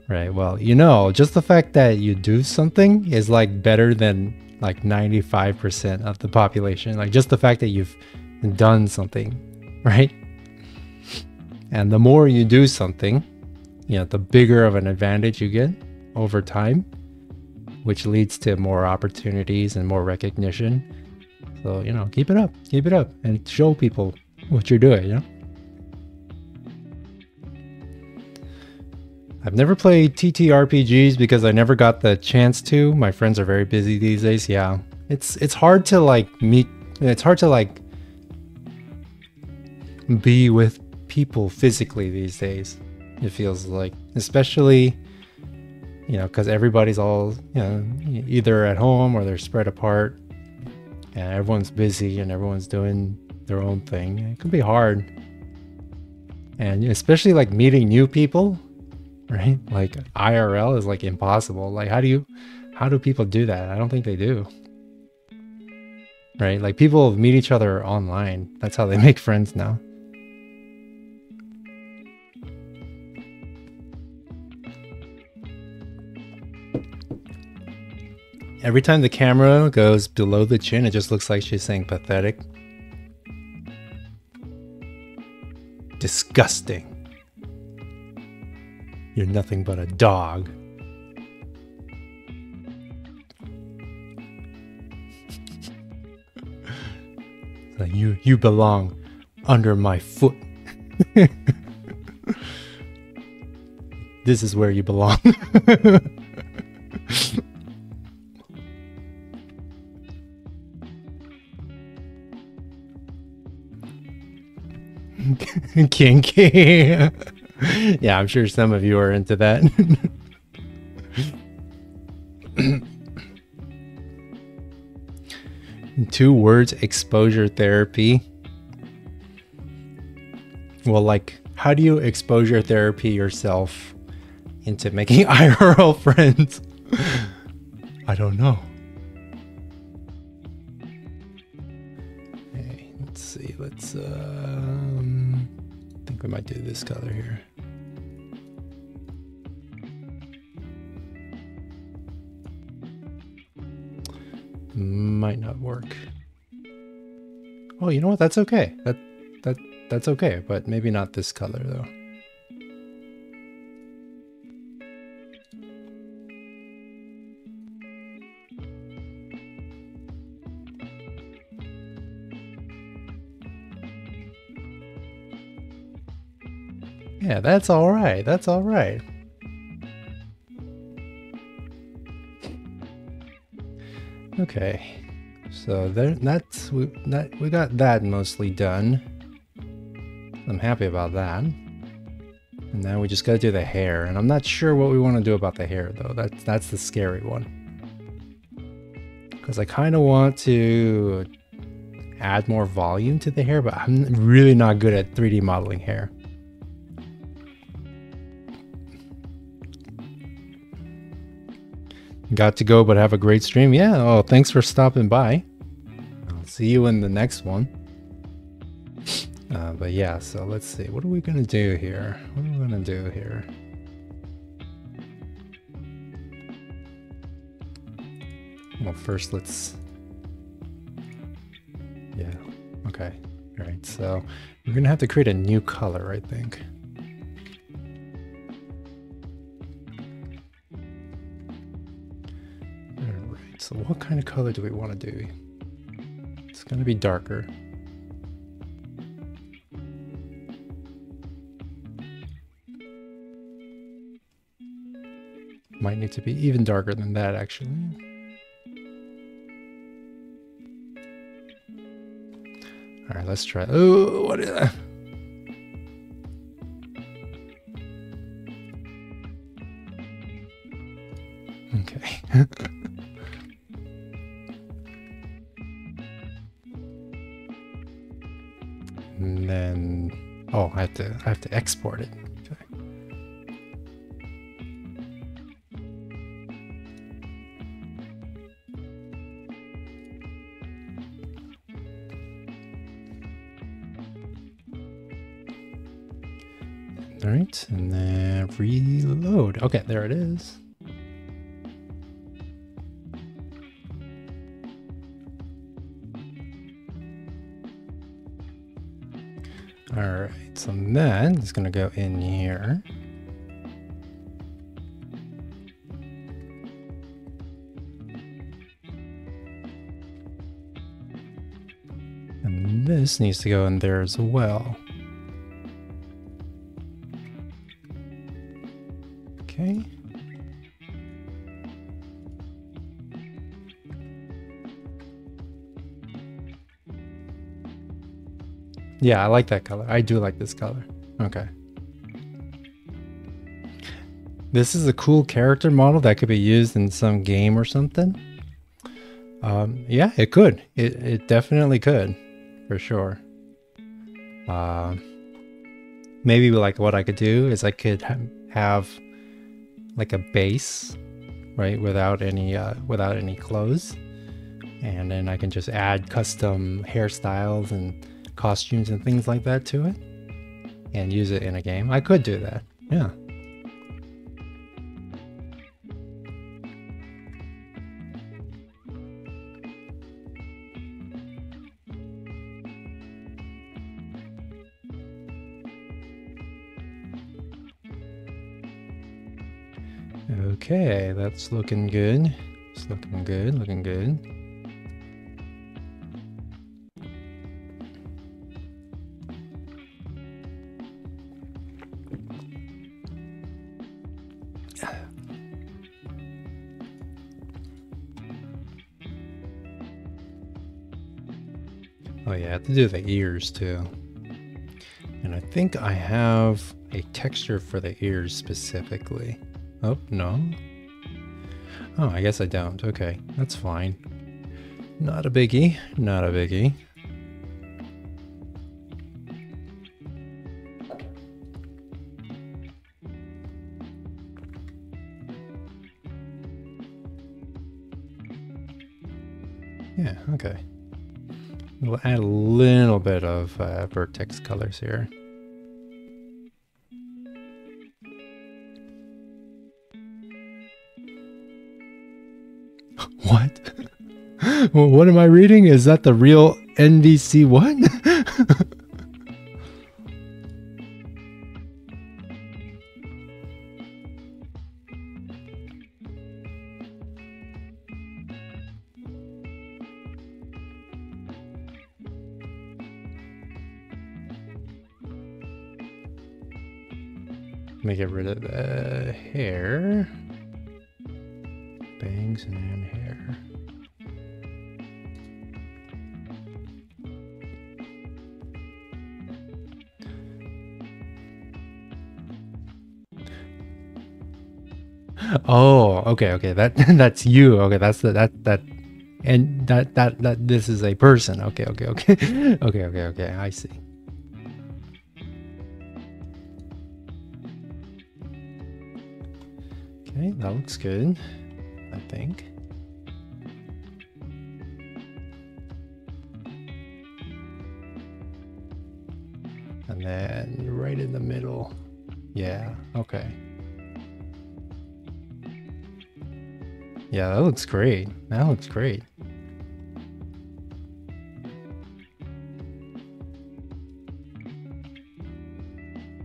right? Well, you know, just the fact that you do something is like better than like 95% of the population. Like just the fact that you've done something, right? And the more you do something, the bigger of an advantage you get over time, which leads to more opportunities and more recognition. So, keep it up and show people what you're doing, I've never played TTRPGs because I never got the chance to. My friends are very busy these days. Yeah. It's hard to meet, it's hard to be with people physically these days. It feels like, especially, because everybody's all, either at home or they're spread apart and everyone's busy and everyone's doing their own thing. It can be hard. And especially meeting new people, right? IRL is impossible. How do people do that? I don't think they do. Right? People meet each other online. That's how they make friends now. Every time the camera goes below the chin, it just looks like she's saying pathetic. Disgusting. You're nothing but a dog. You belong under my foot. This is where you belong. Kinky. Yeah, I'm sure some of you are into that. 2 words, exposure therapy. Well, how do you exposure therapy yourself into making IRL friends? I don't know. Okay, let's see. I think we might do this color here. Might not work. Oh, you know what? That's okay. That's okay, but maybe not this color though. Yeah, that's all right. That's all right. Okay, so we got that mostly done. I'm happy about that. And now we just gotta do the hair, and I'm not sure what we want to do about the hair though. That's the scary one. Because I kind of want to add more volume to the hair, but I'm really not good at 3D modeling hair. Got to go, but have a great stream. Yeah, oh, thanks for stopping by. I'll see you in the next one. But yeah, so let's see. What are we going to do here? What are we going to do here? Well, first let's... Yeah, okay. All right, so we're going to have to create a new color, I think. So what kind of color do we want to do? It's going to be darker. Might need to be even darker than that, actually. All right, let's try. Oh, what is that? Okay. And then, oh, I have to export it. Okay. All right, and then reload. Okay, there it is. right, so that is going to go in here. And this needs to go in there as well. Okay. Yeah, I like that color. I do like this color. Okay. This is a cool character model that could be used in some game or something. Yeah, it could. It definitely could, for sure. Maybe like what I could do is I could have like a base, right, without any clothes, and then I can just add custom hairstyles and costumes and things like that to it, and use it in a game. I could do that. Yeah. Okay, that's looking good. It's looking good, looking good. Oh yeah, I have to do the ears too. And I think I have a texture for the ears specifically. Oh, no. Oh, I guess I don't. Okay, that's fine. Not a biggie. Not a biggie. Yeah, okay. We'll add a little bit of vertex colors here. What? What am I reading? Is that the real NVC what? Let me get rid of the hair. Bangs and hair. Oh, okay. That's you. Okay, that's and that this is a person. Okay. Okay. I see. Okay, that looks good, I think. And then right in the middle. Yeah, okay. Yeah, that looks great. That looks great.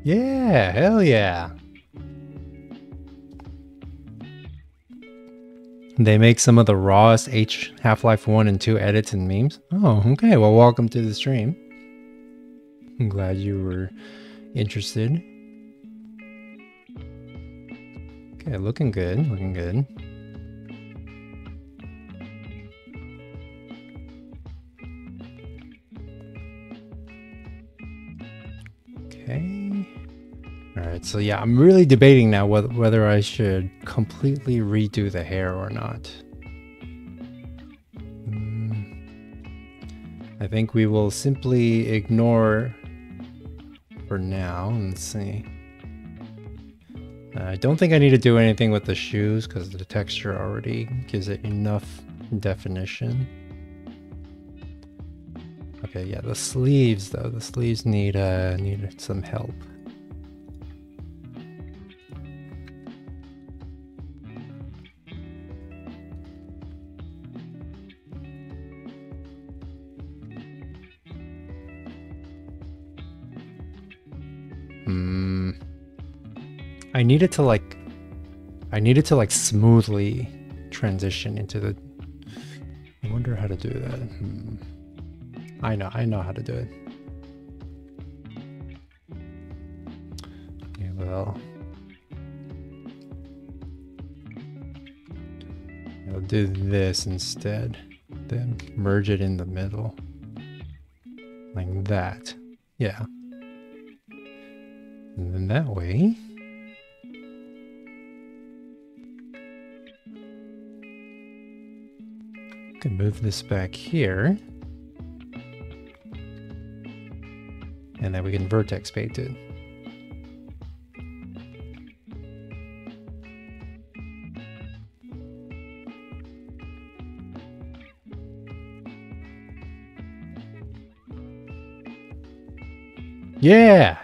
Yeah, hell yeah. They make some of the rawest Half-Life 1 and 2 edits and memes. Oh, okay. Well, welcome to the stream. I'm glad you were interested. Okay, looking good, looking good. Okay. All right, so yeah, I'm really debating now whether I should completely redo the hair or not. I think we will simply ignore for now. Let's see. I don't think I need to do anything with the shoes because the texture already gives it enough definition. Okay, yeah, the sleeves though. The sleeves need some help. I needed to like smoothly transition into the. I wonder how to do that. I know how to do it. Okay, well, I'll do this instead. Then merge it in the middle, like that. Yeah. And then that way. Can move this back here. And then we can vertex paint it.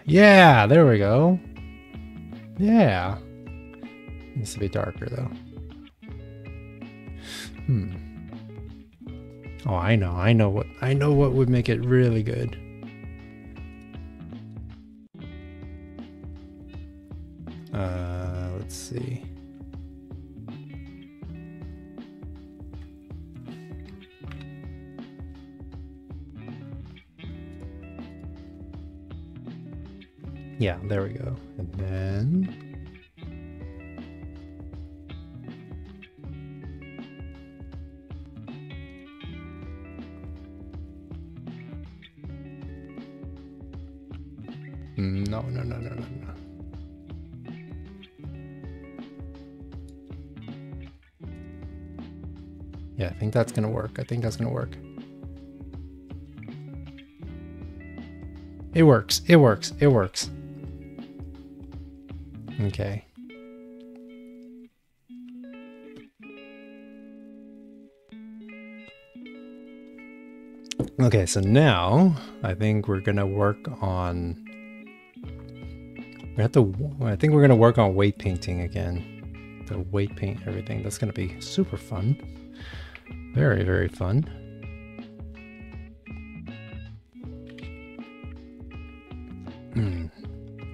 Yeah, there we go. Yeah. Needs to be darker though. Oh, I know what would make it really good. Let's see. Yeah, there we go. And then no. Yeah, I think that's gonna work. It works. Okay. Okay, so now I think we're gonna work on. I think we're gonna work on weight painting again. To weight paint everything. That's gonna be super fun. Very, very fun.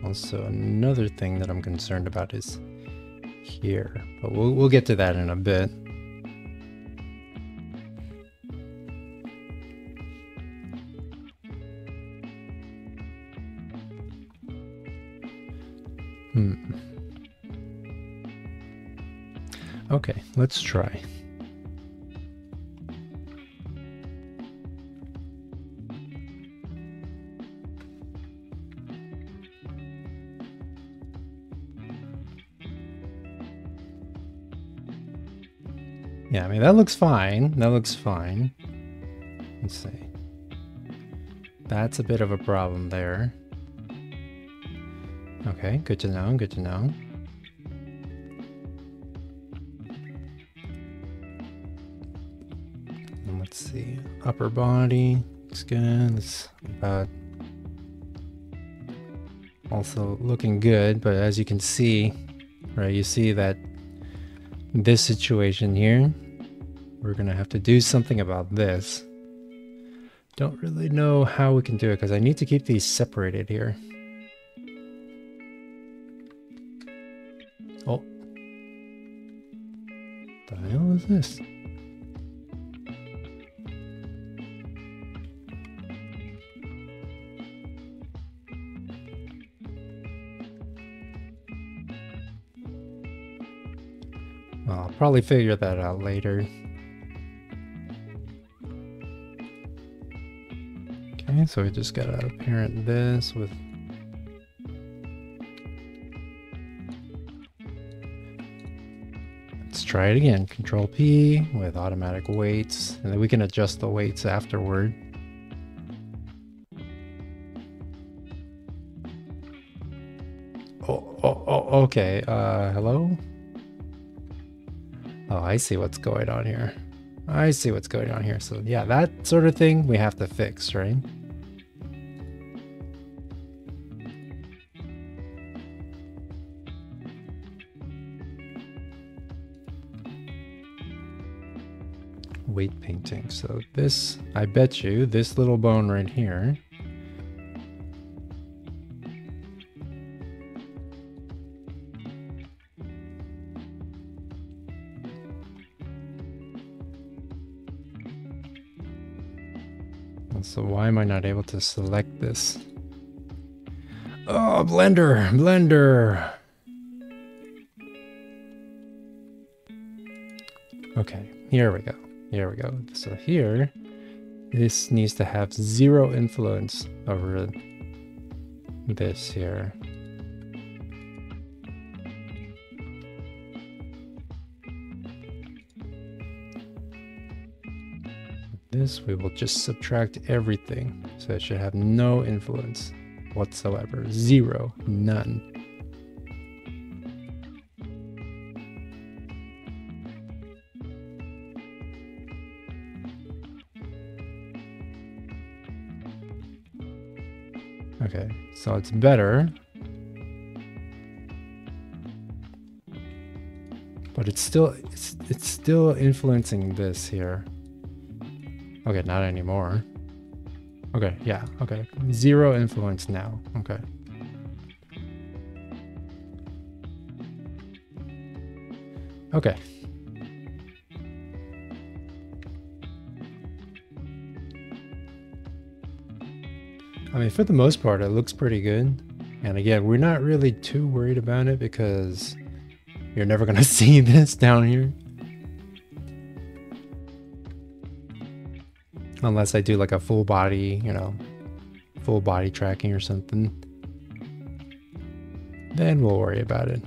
Also, another thing that I'm concerned about is here, but we'll get to that in a bit. Okay, let's try. Yeah, I mean, that looks fine. Let's see. That's a bit of a problem there. Okay, good to know. And let's see. Upper body looks good. It's about also looking good, but as you can see, right, you see that this situation here, we're gonna have to do something about this. Don't really know how we can do it because I need to keep these separated here. Oh. The hell is this? Well, I'll probably figure that out later. Okay, so we just gotta parent this with. Let's try it again. Control P with automatic weights, and then we can adjust the weights afterward. Oh, okay. Hello? Oh, I see what's going on here. So yeah, that sort of thing we have to fix, right? Weight painting. So this, I bet you, this little bone right here So why am I not able to select this? Oh, Blender, Blender. Okay, here we go. Here we go. So here, this needs to have 0 influence over this here. This, we will just subtract everything. So it should have no influence whatsoever. 0, none. Okay, so it's better. But it's still influencing this here. Okay, not anymore. Okay, yeah, okay. 0 influence now. Okay. Okay. I mean, for the most part, it looks pretty good. And again, we're not really too worried about it because you're never going to see this down here. Unless I do like a full body, you know, full body tracking or something. Then we'll worry about it.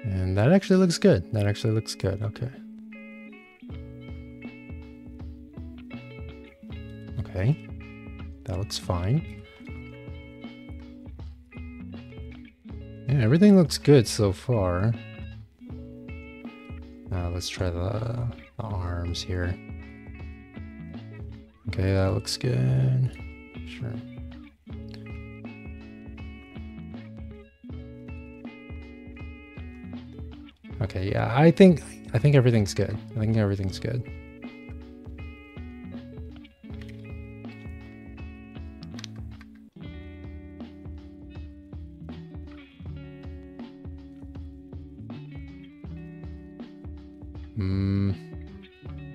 And that actually looks good. That actually looks good. Okay. Okay. That looks fine. Yeah, everything looks good so far. Let's try the arms here. Okay, that looks good. Sure. Okay, yeah, I think everything's good. I think everything's good.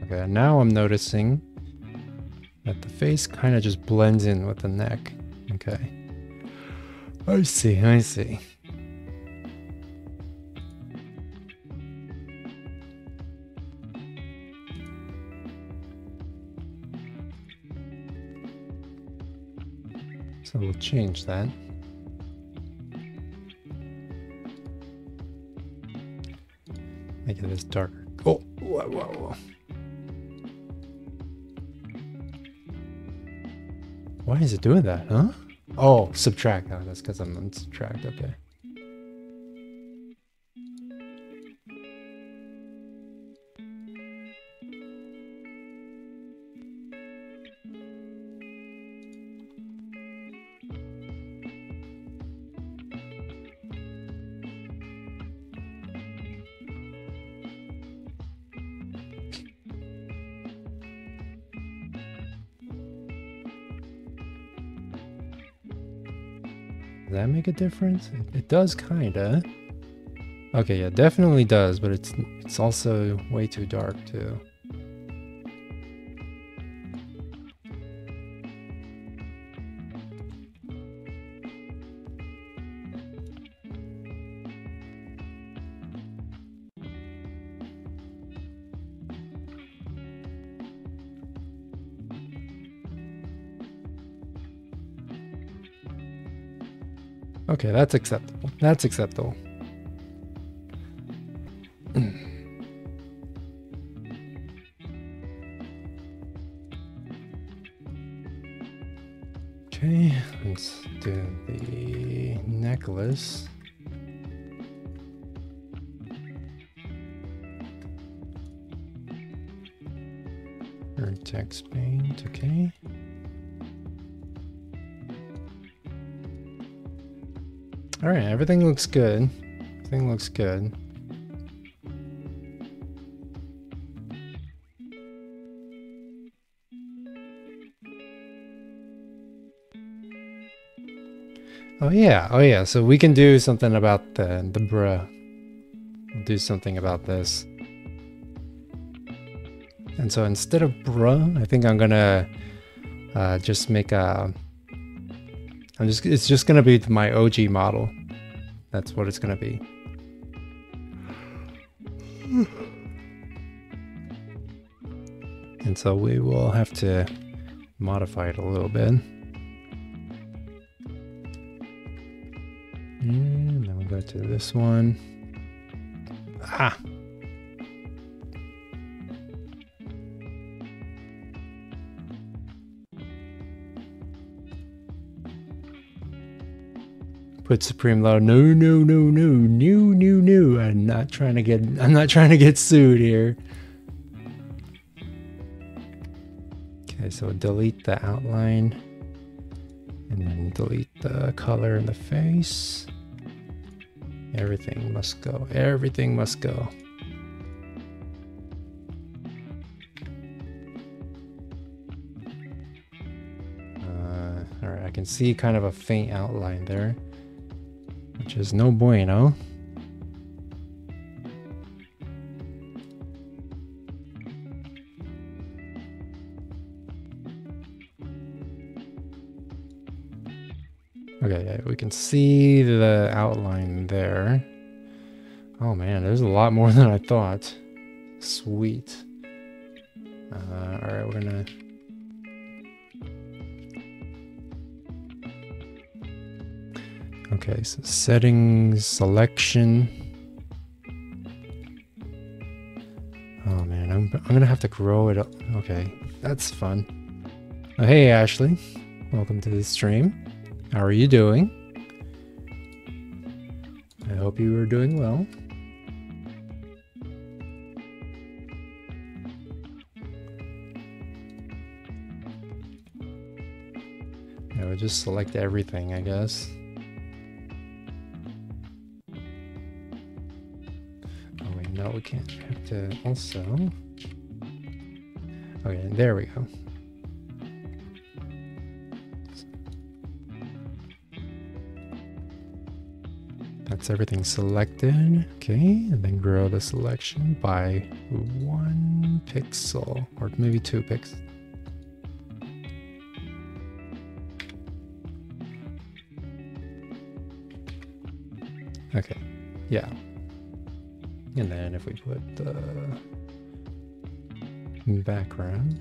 Okay, now I'm noticing that the face kind of just blends in with the neck. Okay. I see, I see. So we'll change that. Make it this darker. Oh, whoa, whoa, whoa. Why is it doing that, huh? Oh, subtract. Oh, that's because I'm on subtract. Okay. Does that make a difference? It does kinda. Okay, yeah, definitely does, but it's also way too dark too. Okay, that's acceptable. That's acceptable. Okay, let's do the necklace. Text paint, okay. All right, everything looks good. Everything looks good. Oh yeah. So we can do something about the bruh. We'll do something about this. And so instead of bruh, I think I'm gonna just make a. It's just gonna be my OG model. That's what it's gonna be. And so we will have to modify it a little bit. And then we go to this one. Ah! Put Supreme low. No. I'm not trying to get sued here. Okay, so delete the outline and then delete the color in the face. Everything must go. Everything must go. All right, I can see kind of a faint outline there, which is no bueno. Okay, we can see the outline there. Oh man, there's a lot more than I thought. Sweet. Alright, we're gonna... Okay, so settings, selection. Oh man, I'm gonna have to grow it up. Okay, that's fun. Oh, hey Ashley, welcome to the stream. How are you doing? I hope you are doing well. Yeah, we'll just select everything, I guess. Oh wait, no, we can't. We have to also... Okay, there we go. That's everything selected. Okay, and then grow the selection by 1 pixel, or maybe 2 pixels. Okay, yeah. And then if we put the background.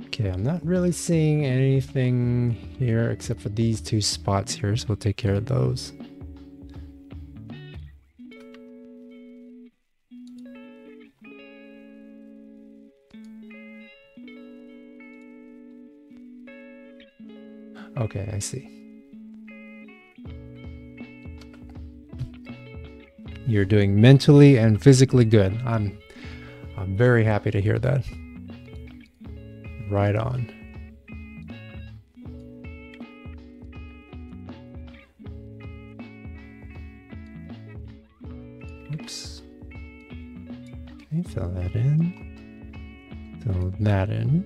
Okay, I'm not really seeing anything here except for these 2 spots here, so we'll take care of those. Okay, I see. You're doing mentally and physically good. I'm very happy to hear that. Right on. Oops. Okay, fill that in. Fill that in.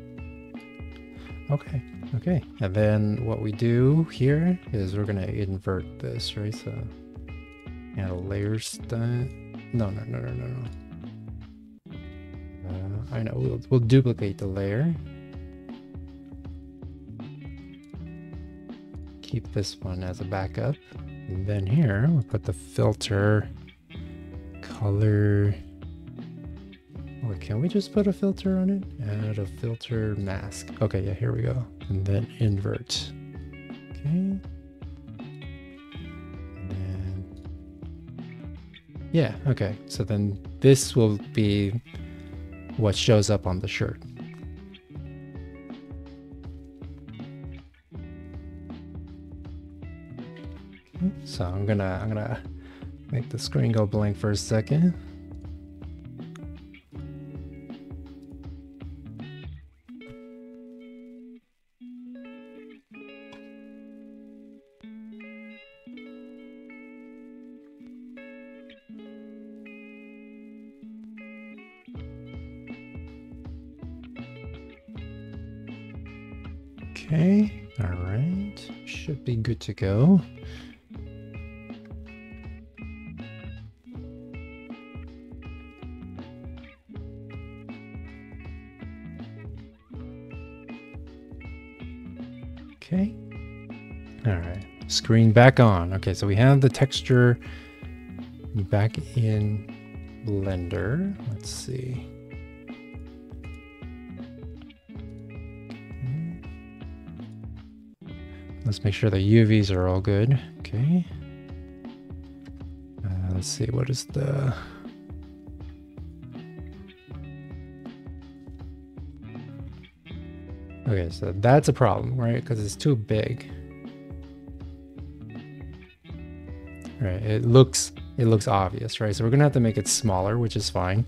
Okay, okay. And then what we do here is we're gonna invert this, right? So add a layer style. No. I know, we'll duplicate the layer. Keep this one as a backup. And then here, we'll put the filter color. Oh, can we just put a filter on it? Add a filter mask. Okay, yeah, here we go. And then invert. Okay. And then, yeah, okay. So then this will be what shows up on the shirt. So I'm gonna make the screen go blank for a second. Okay. All right, should be good to go. Okay. All right, screen back on. Okay, so we have the texture back in Blender. Let's see. Let's make sure the UVs are all good. Okay. Let's see, what is the... Okay, so that's a problem, right? Because it's too big. Right, it looks obvious, right? So we're gonna have to make it smaller, which is fine.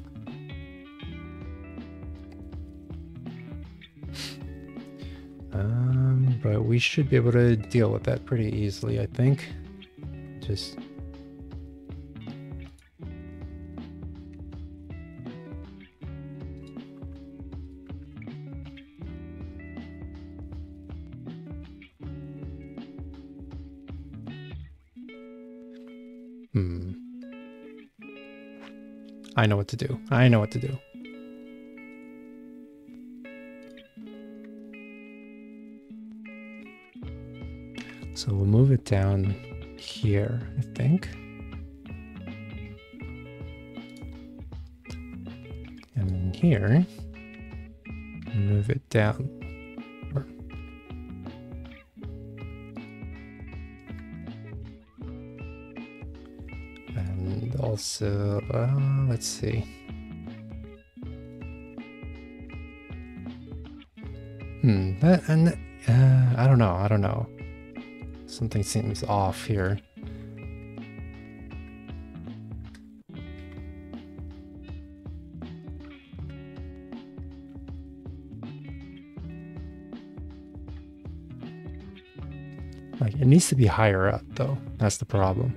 But we should be able to deal with that pretty easily, I think. Just... I know what to do. I know what to do. So we'll move it down here, I think. And then here, move it down. And also, let's see. I don't know. Something seems off here. Like, it needs to be higher up, though. That's the problem.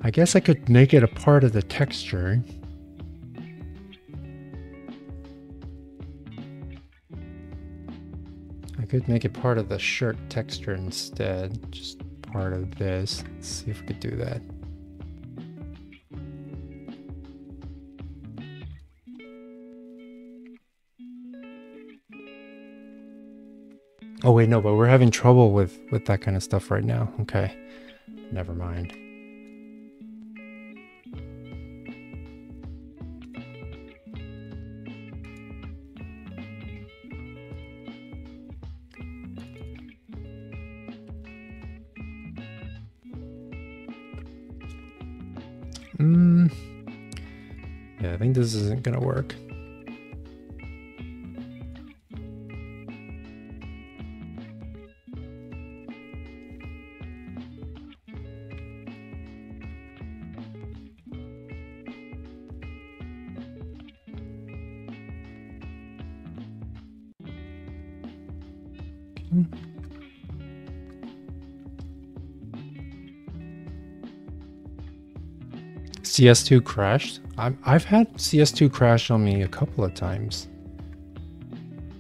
I guess I could make it a part of the texture. I could make it part of the shirt texture instead, just part of this. Let's see if we could do that. Oh wait, no, but we're having trouble with that kind of stuff right now. Okay, never mind. Yeah, I think this isn't gonna work. CS2 crashed? I've had CS2 crash on me a couple of times.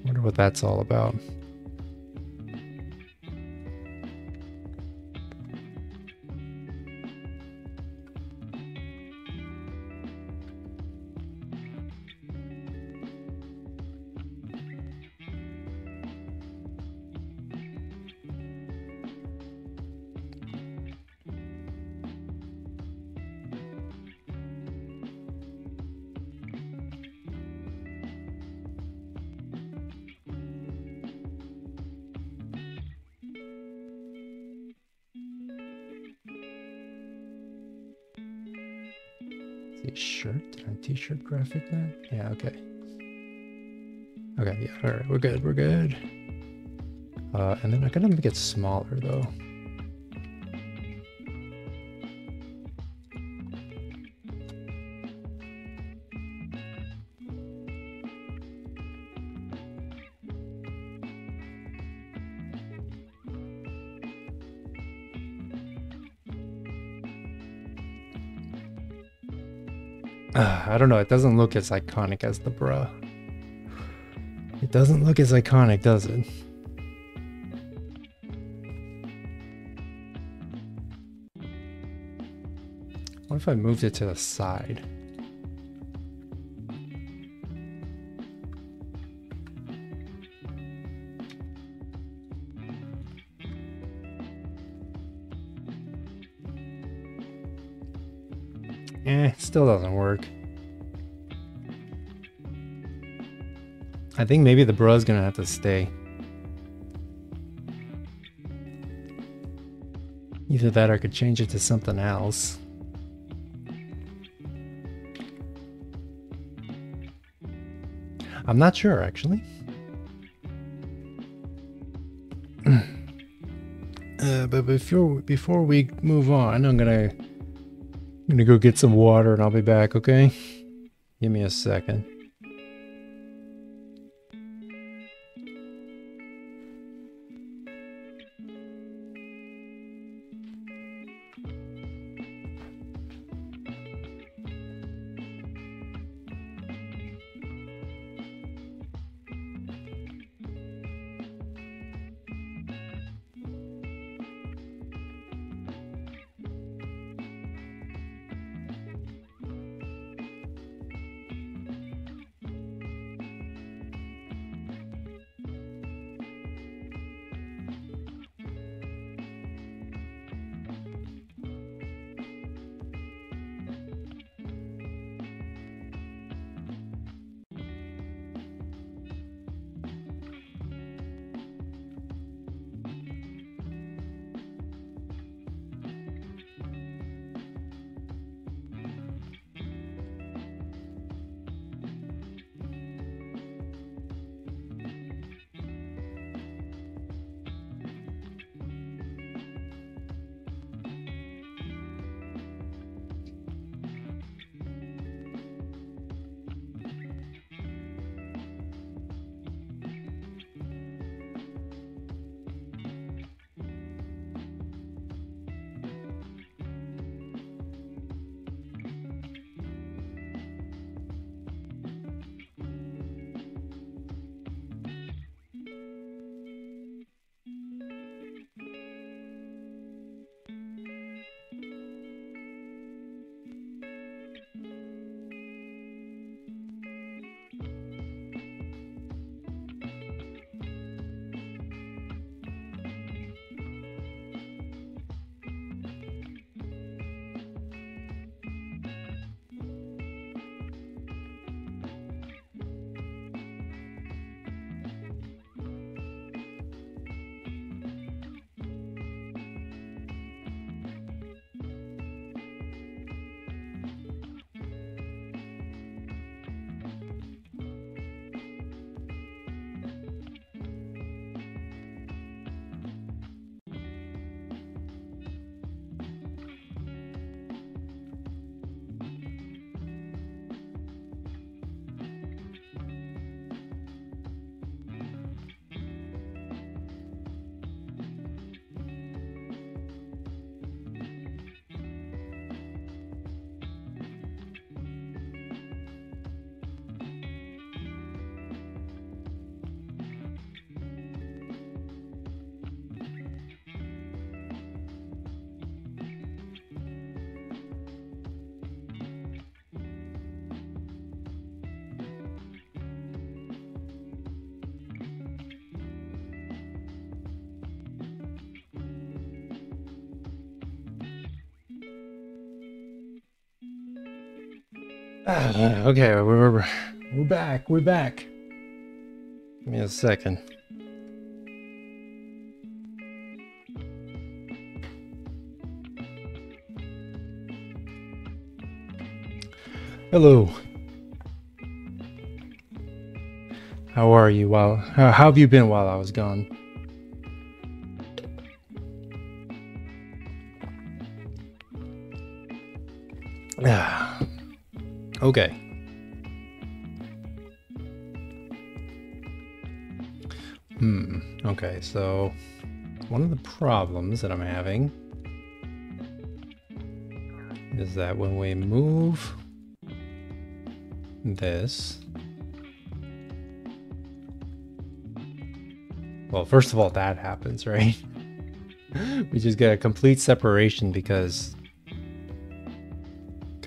Wonder what that's all about. T-shirt? Did I T-shirt graphic that? Yeah, okay. Okay, yeah, all right, we're good, we're good. And then I gotta make it smaller though. I don't know. It doesn't look as iconic as the bruh. It doesn't look as iconic, does it? What if I moved it to the side? Still doesn't work. I think maybe the bruh's gonna have to stay. Either that or I could change it to something else. I'm not sure, actually. But before we move on, I'm gonna go get some water and I'll be back, okay? Give me a second. Okay, we're back. We're back. Give me a second. Hello. How are you? How have you been while I was gone? Okay. Okay, so one of the problems that I'm having is that when we move this. Well, first of all, that happens, right? We just get a complete separation because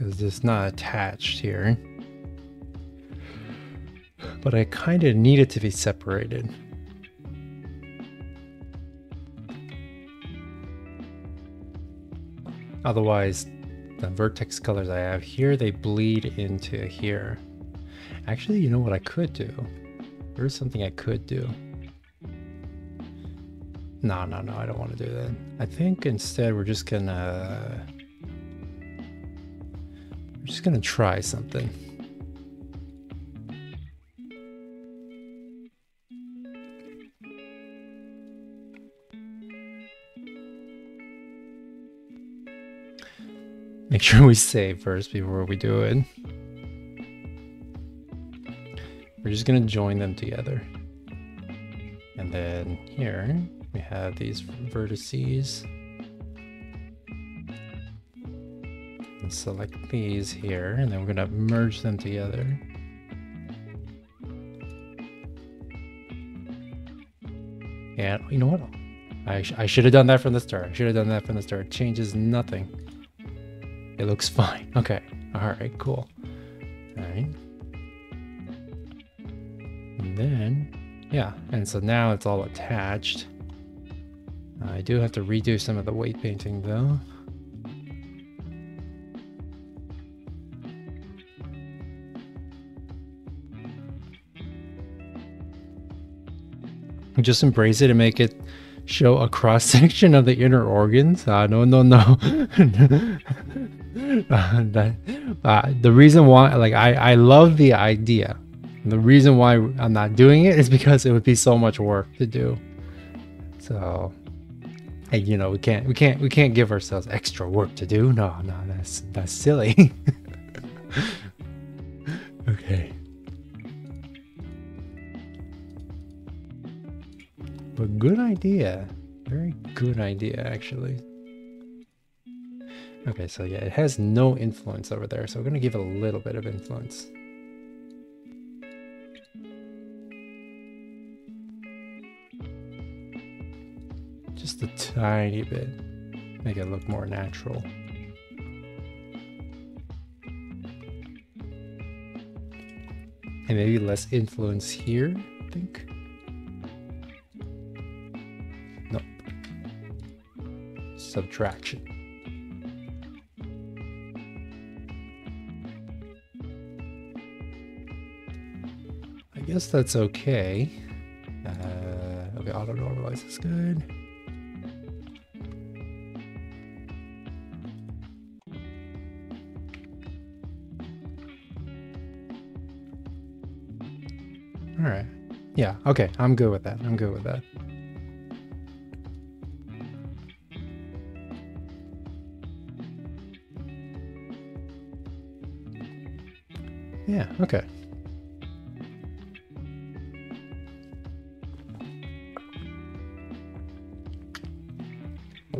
it's not attached here. But I kind of need it to be separated. Otherwise, the vertex colors I have here, they bleed into here. Actually, you know what I could do? There's something I could do. No, I don't want to do that. I think instead we're just gonna try something. Make sure we save first before we do it. We're just gonna join them together. And then here we have these vertices. And select these here, and then we're gonna merge them together. And you know what? I should have done that from the start. It changes nothing. It looks fine. Okay. Alright, cool. Alright. And then, yeah. And so now it's all attached. I do have to redo some of the weight painting though. Just embrace it and make it show a cross section of the inner organs. No. The reason why, like, I love the idea. The reason why I'm not doing it is because it would be so much work to do. So, hey, you know, we can't give ourselves extra work to do. No, that's silly. Okay. But good idea. Very good idea, actually. Okay, so yeah, it has no influence over there, so we're going to give it a little bit of influence. Just a tiny bit. Make it look more natural. And maybe less influence here, I think. Nope. Subtraction. I guess that's okay. Okay, auto normalize is good. All right. Yeah, okay. I'm good with that. Yeah, okay.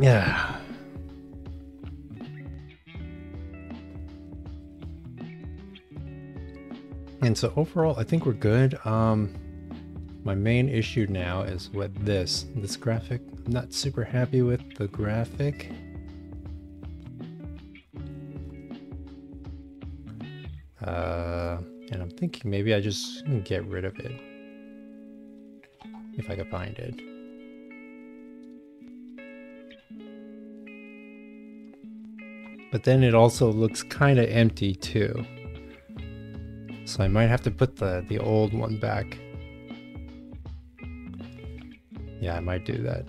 Yeah. And so overall, I think we're good. My main issue now is with this graphic. I'm not super happy with the graphic. And I'm thinking maybe I just get rid of it if I can find it. But then it also looks kind of empty too. So I might have to put the old one back. Yeah, I might do that.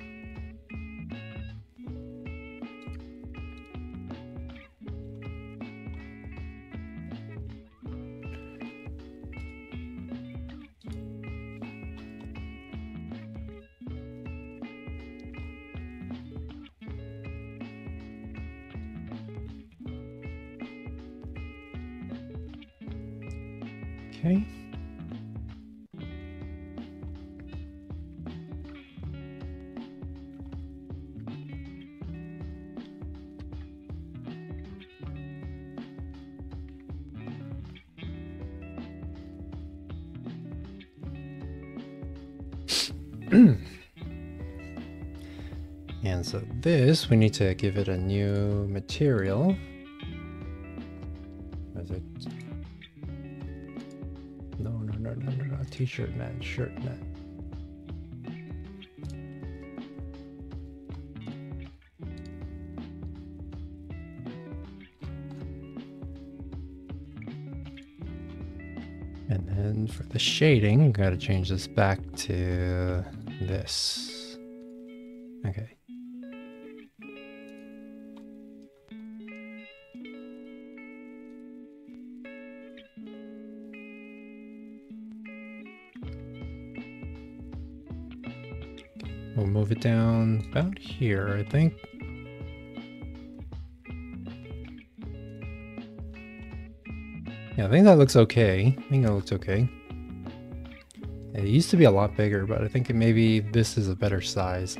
Okay. And so this, we need to give it a new material. Is it? No, t-shirt mat, shirt mat. And then for the shading, we gotta change this back to this. Okay. We'll move it down about here, I think. Yeah, I think that looks okay. It used to be a lot bigger, but I think maybe this is a better size.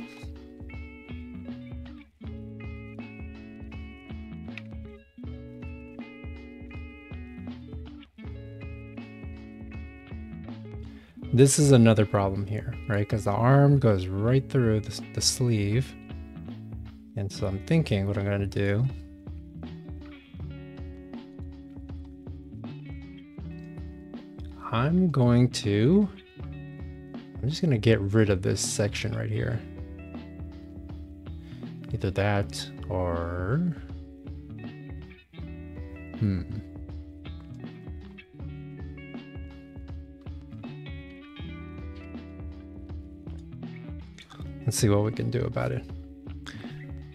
This is another problem here, right? Because the arm goes right through the sleeve. And so I'm thinking what I'm going to do. I'm just going to get rid of this section right here. Either that or... Let's see what we can do about it.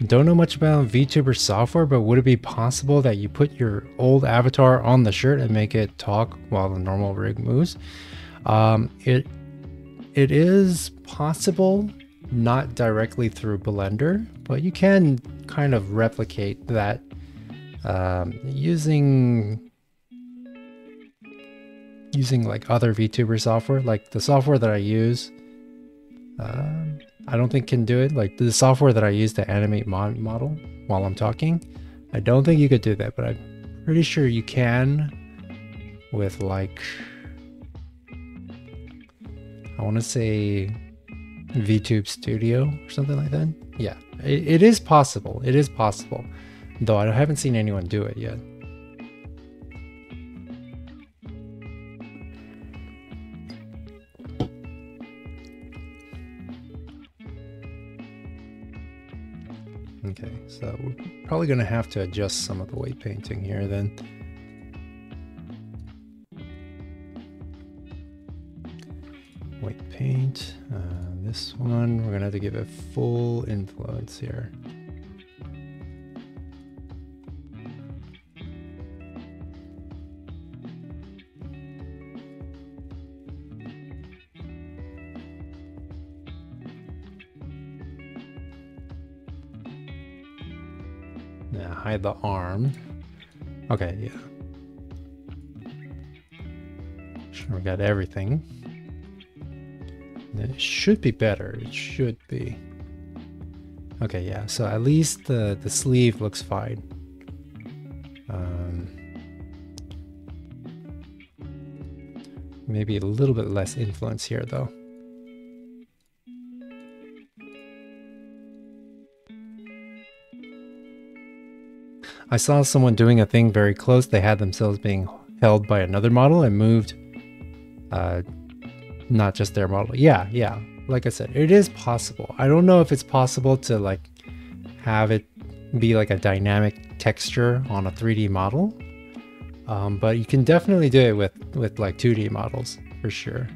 Don't know much about VTuber software, but would it be possible that you put your old avatar on the shirt and make it talk while the normal rig moves? It is possible, not directly through Blender, but you can kind of replicate that using like other VTuber software, like the software that I use. I don't think can do it. Like the software that I use to animate model while I'm talking, I don't think you could do that, but I'm pretty sure you can with like, I want to say VTube Studio or something like that. Yeah, it is possible. It is possible, though I haven't seen anyone do it yet. Okay, so we're probably going to have to adjust some of the weight painting here then. Weight paint, this one, we're going to have to give it full influence here. Now hide the arm. Okay, yeah. Sure, we got everything. It should be better. It should be. Okay, yeah. So at least the sleeve looks fine. Maybe a little bit less influence here, though. I saw someone doing a thing very close. They had themselves being held by another model and moved, not just their model. Yeah. Like I said, it is possible. I don't know if it's possible to like have it be like a dynamic texture on a 3D model, but you can definitely do it with like 2D models for sure.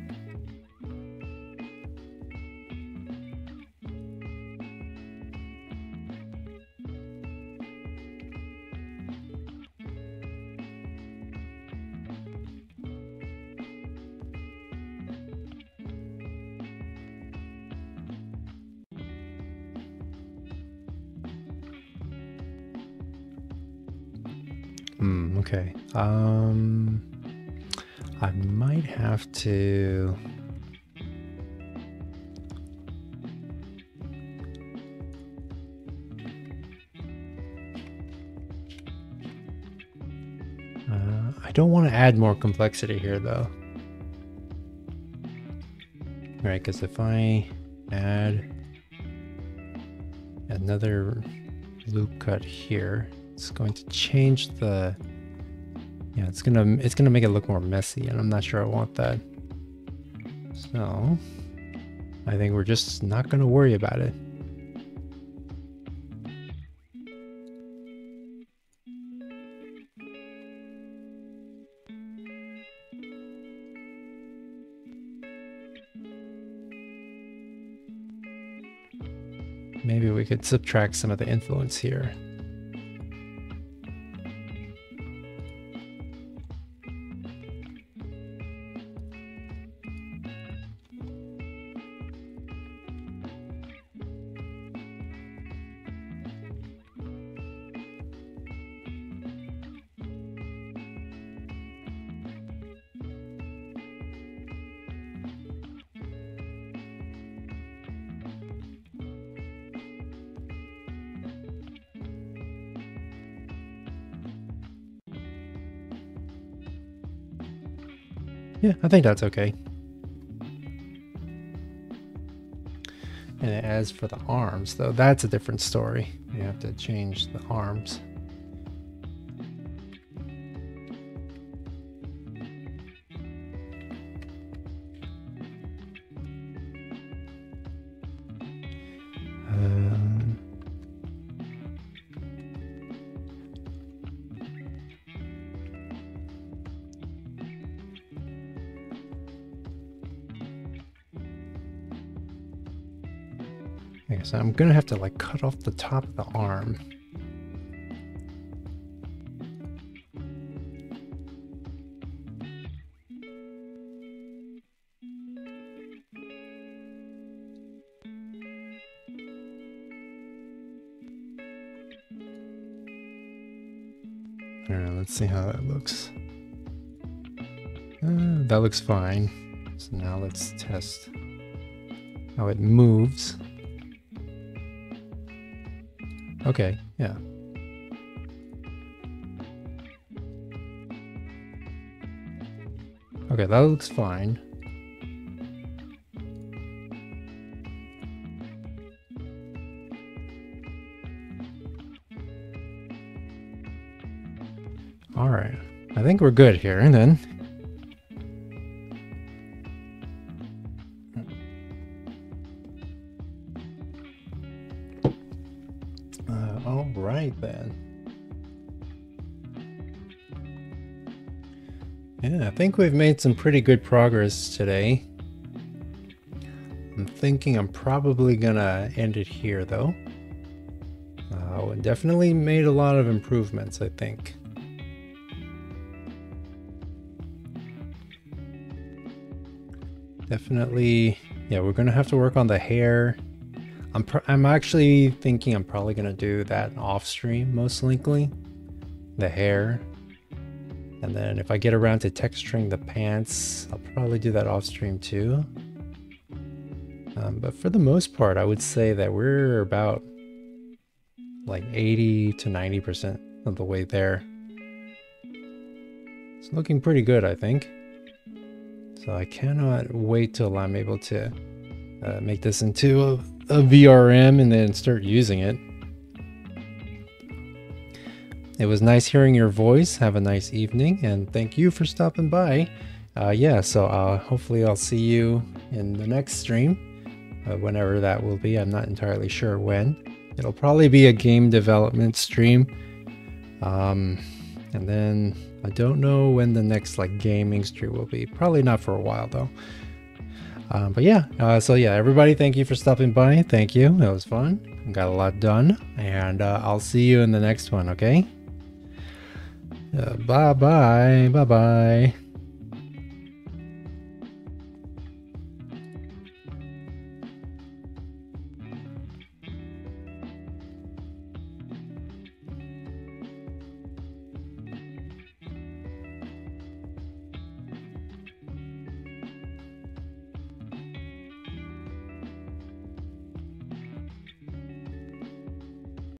Okay. I might have to... I don't want to add more complexity here, though. Right, because if I Add another loop cut here. It's going to change the, yeah, it's gonna make it look more messy, and I'm not sure I want that. So I think we're just not gonna worry about it. Maybe we could subtract some of the influence here. Yeah, I think that's okay. And as for the arms, though, that's a different story. You have to change the arms. I guess I'm gonna have to like cut off the top of the arm. I don't know, let's see how that looks. That looks fine. So now let's test how it moves. Okay, yeah. Okay, that looks fine. All right, I think we're good here, and then. All right then. Yeah, I think we've made some pretty good progress today. I'm thinking I'm probably gonna end it here though. Definitely made a lot of improvements, I think. Definitely, yeah, we're gonna have to work on the hair. I'm actually thinking I'm probably gonna do that off stream, most likely. The hair. And then if I get around to texturing the pants, I'll probably do that off stream too. But for the most part, I would say that we're about like 80 to 90% of the way there. It's looking pretty good, I think. So I cannot wait till I'm able to make this into a VRM and then start using it. It was nice hearing your voice. Have a nice evening, and thank you for stopping by. Yeah, so hopefully I'll see you in the next stream, whenever that will be. I'm not entirely sure when. It'll probably be a game development stream. And then I don't know when the next like gaming stream will be. Probably not for a while though. But yeah, so yeah, everybody, thank you for stopping by. Thank you. It was fun. Got a lot done. And I'll see you in the next one, okay? Bye-bye. Bye-bye.